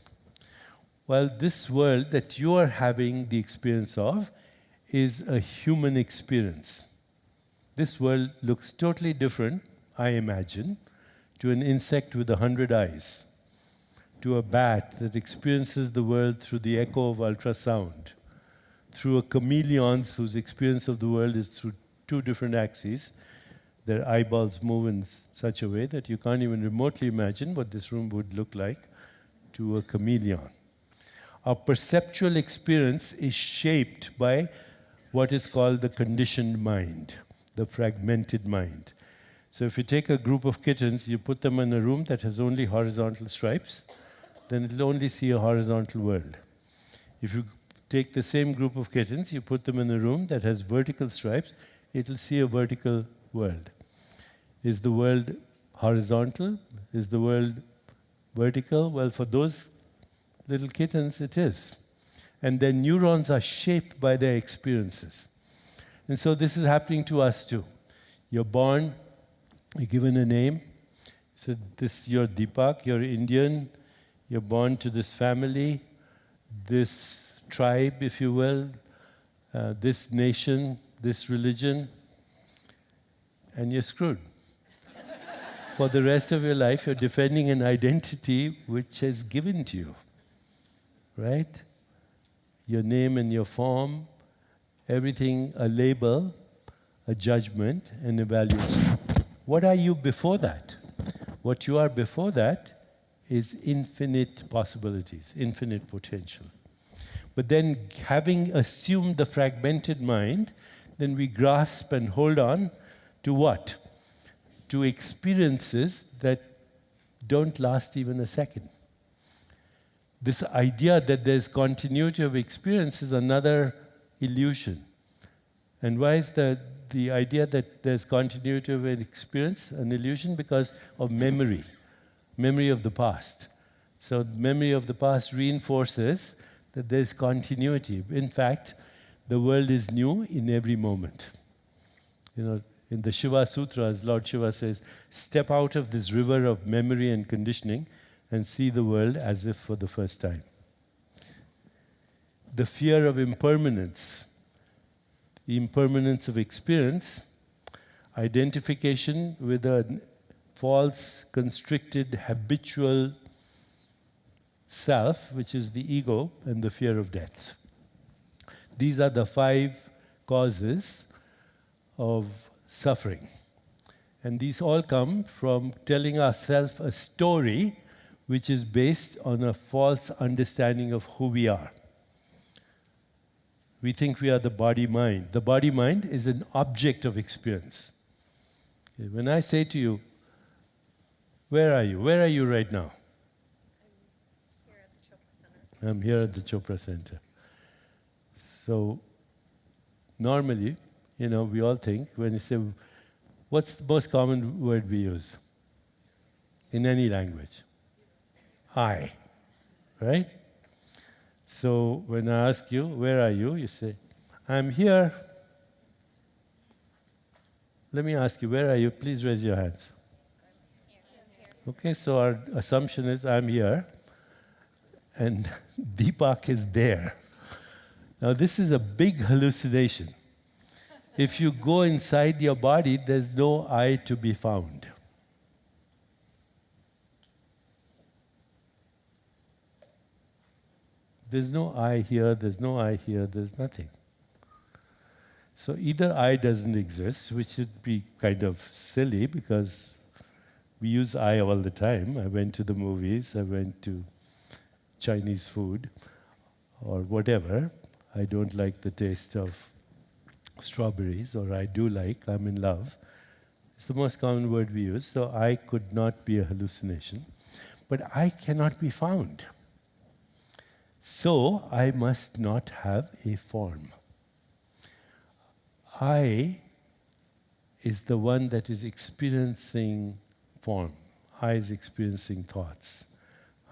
Well, this world that you are having the experience of is a human experience. This world looks totally different, I imagine, to an insect with 100 eyes, to a bat that experiences the world through the echo of ultrasound, through a chameleon whose experience of the world is through 2 different axes. Their eyeballs move in such a way that you can't even remotely imagine what this room would look like to a chameleon. Our perceptual experience is shaped by what is called the conditioned mind, the fragmented mind. So if you take a group of kittens, you put them in a room that has only horizontal stripes, then it'll only see a horizontal world. If you take the same group of kittens, you put them in a room that has vertical stripes, it'll see a vertical world. Is the world horizontal? Is the world vertical? Well, for those little kittens, it is. And their neurons are shaped by their experiences. And so this is happening to us too. You're born, you're given a name. So this, you're Deepak, you're Indian, you're born to this family, this tribe, if you will, this nation, this religion, and you're screwed. For the rest of your life, you're defending an identity which is given to you, right? Your name and your form, everything a label, a judgment, an evaluation. What are you before that? What you are before that is infinite possibilities, infinite potential. But then, having assumed the fragmented mind, then we grasp and hold on to what? To experiences that don't last even a second. This idea that there's continuity of experience is another illusion. And why is the idea that there's continuity of an experience an illusion? Because of memory, memory of the past. So memory of the past reinforces that there's continuity. In fact, the world is new in every moment. You know, in the Shiva Sutras, Lord Shiva says, step out of this river of memory and conditioning and see the world as if for the first time. The fear of impermanence, the impermanence of experience, identification with a false, constricted, habitual self, which is the ego, and the fear of death. These are the 5 causes of suffering. And these all come from telling ourselves a story which is based on a false understanding of who we are. We think we are the body-mind. The body-mind is an object of experience. Okay, when I say to you, where are you? Where are you right now? I'm here at the Chopra Center. So, normally, you know, we all think, when you say, what's the most common word we use? In any language? I, right? So, when I ask you, where are you? You say, I'm here. Let me ask you, where are you? Please raise your hands. Okay, so our assumption is, I'm here, and Deepak is there. Now, this is a big hallucination. If you go inside your body, there's no I to be found. There's no I here, there's no I here, there's nothing. So either I doesn't exist, which would be kind of silly because we use I all the time. I went to the movies, I went to Chinese food, or whatever. I don't like the taste of strawberries, or I do like, I'm in love. It's the most common word we use. So I could not be a hallucination, but I cannot be found. So I must not have a form. I is the one that is experiencing form. I is experiencing thoughts.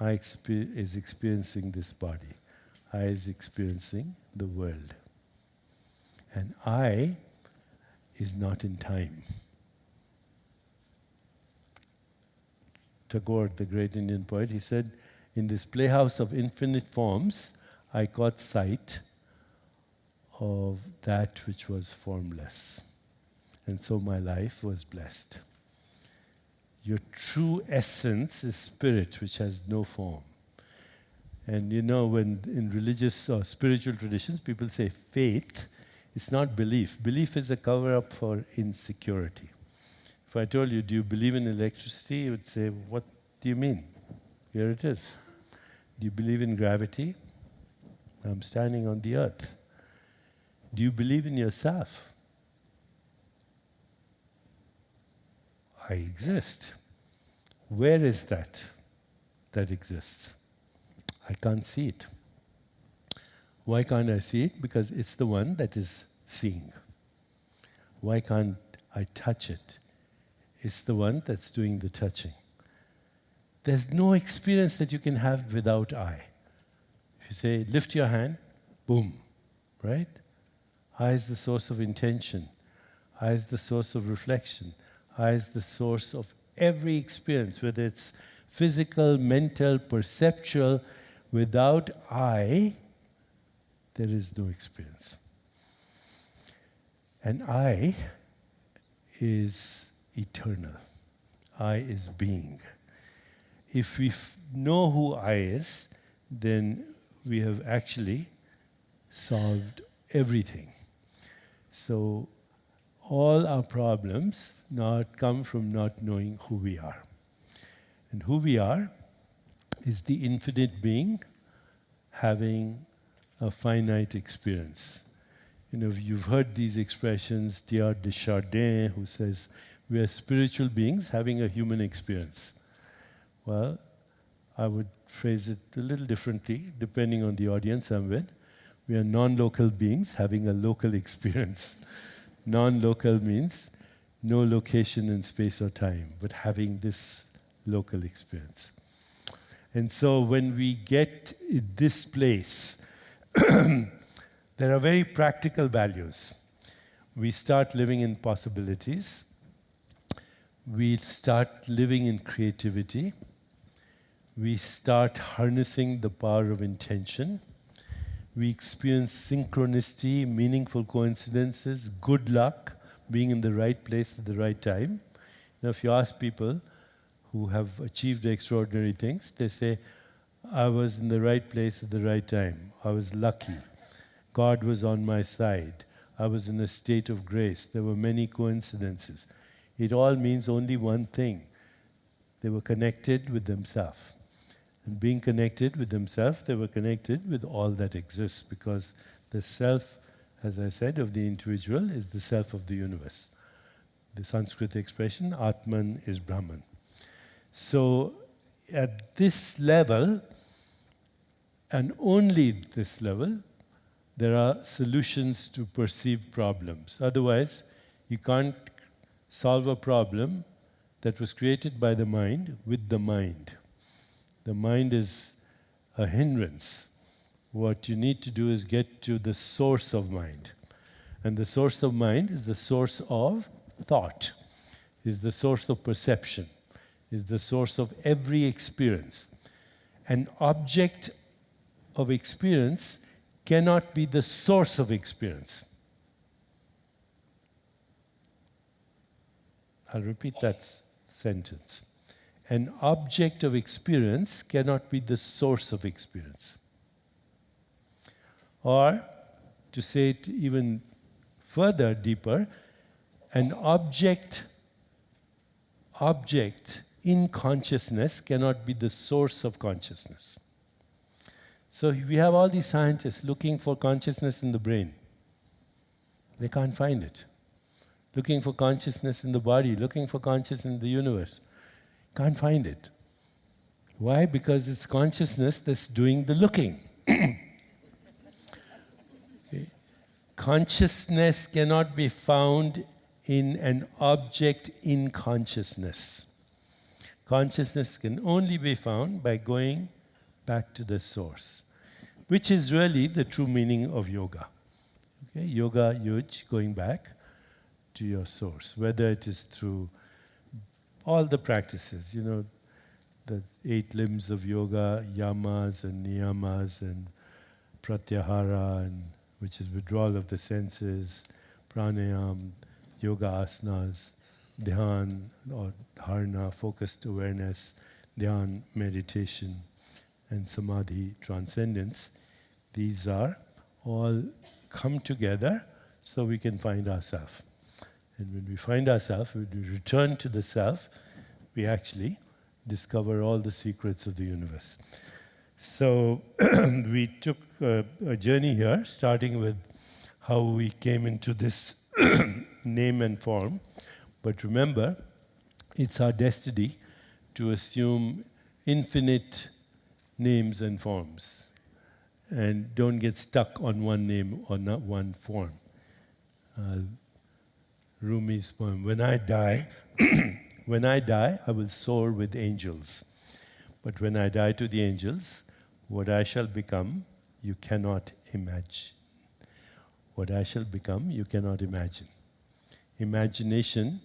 I is experiencing this body. I is experiencing the world. And I is not in time. Tagore, the great Indian poet, he said, in this playhouse of infinite forms, I caught sight of that which was formless. And so my life was blessed. Your true essence is spirit, which has no form. And you know, when in religious or spiritual traditions, people say faith, it's not belief. Belief is a cover-up for insecurity. If I told you, do you believe in electricity? You would say, what do you mean? Here it is. Do you believe in gravity? I'm standing on the earth. Do you believe in yourself? I exist. Where is that exists? I can't see it. Why can't I see it? Because it's the one that is seeing. Why can't I touch it? It's the one that's doing the touching. There's no experience that you can have without I. If you say, lift your hand, boom, right? I is the source of intention. I is the source of reflection. I is the source of every experience, whether it's physical, mental, perceptual. Without I, there is no experience. And I is eternal. I is being. If we know who I is, then we have actually solved everything. So all our problems come from not knowing who we are. And who we are is the infinite being having a finite experience. You know, you've heard these expressions, Teilhard de Chardin, who says, we are spiritual beings having a human experience. Well, I would phrase it a little differently, depending on the audience I'm with. We are non-local beings having a local experience. Non-local means no location in space or time, but having this local experience. And so when we get in this place, there are very practical values. We start living in possibilities. We start living in creativity. We start harnessing the power of intention. We experience synchronicity, meaningful coincidences, good luck, being in the right place at the right time. Now, if you ask people who have achieved extraordinary things, they say, I was in the right place at the right time. I was lucky. God was on my side. I was in a state of grace. There were many coincidences. It all means only one thing. They were connected with themselves. And being connected with themselves, they were connected with all that exists, because the self, as I said, of the individual is the self of the universe. The Sanskrit expression, Atman is Brahman. So at this level, and only this level, there are solutions to perceived problems. Otherwise, you can't solve a problem that was created by the mind with the mind. The mind is a hindrance. What you need to do is get to the source of mind. And the source of mind is the source of thought, is the source of perception, is the source of every experience. An object of experience cannot be the source of experience. I'll repeat that sentence. An object of experience cannot be the source of experience. Or, to say it even further, deeper, an object in consciousness cannot be the source of consciousness. So we have all these scientists looking for consciousness in the brain. They can't find it. looking for consciousness in the body, looking for consciousness in the universe. Can't find it. Why? Because it's consciousness that's doing the looking. Okay. Consciousness cannot be found in an object in consciousness. Consciousness can only be found by going back to the source, which is really the true meaning of yoga. Okay? Yoga, yuj, going back to your source, whether it is through all the practices, the 8 limbs of yoga, yamas and niyamas and pratyahara, which is withdrawal of the senses, pranayam, yoga asanas, dhyan or dharana, focused awareness, dhyan, meditation, and samadhi, transcendence. These are all come together so we can find ourselves. And when we find ourselves, when we return to the self, we actually discover all the secrets of the universe. So we took a journey here, starting with how we came into this name and form. But remember, it's our destiny to assume infinite names and forms. And don't get stuck on one name or not one form. Rumi's poem, when I die, I will soar with angels. But when I die to the angels, what I shall become, you cannot imagine. What I shall become, you cannot imagine. Imagination,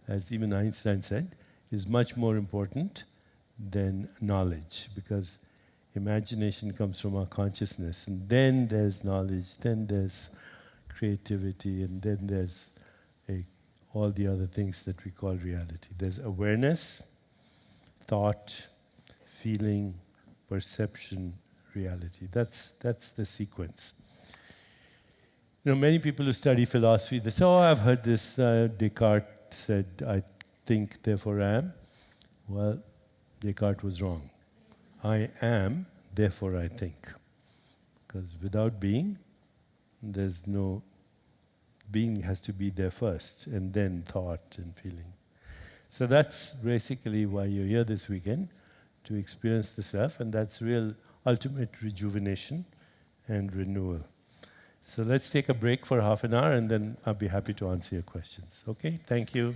as even Einstein said, is much more important than knowledge, because imagination comes from our consciousness, and then there's knowledge, then there's creativity, and then there's all the other things that we call reality. There's awareness, thought, feeling, perception, reality. That's the sequence. Many people who study philosophy, they say, oh, I've heard this, Descartes said, I think, therefore I am. Well, Descartes was wrong. I am, therefore I think. Because without being, there's no... Being has to be there first, and then thought and feeling. So that's basically why you're here this weekend, to experience the self, and that's real ultimate rejuvenation and renewal. So let's take a break for half an hour, and then I'll be happy to answer your questions. Okay? Thank you.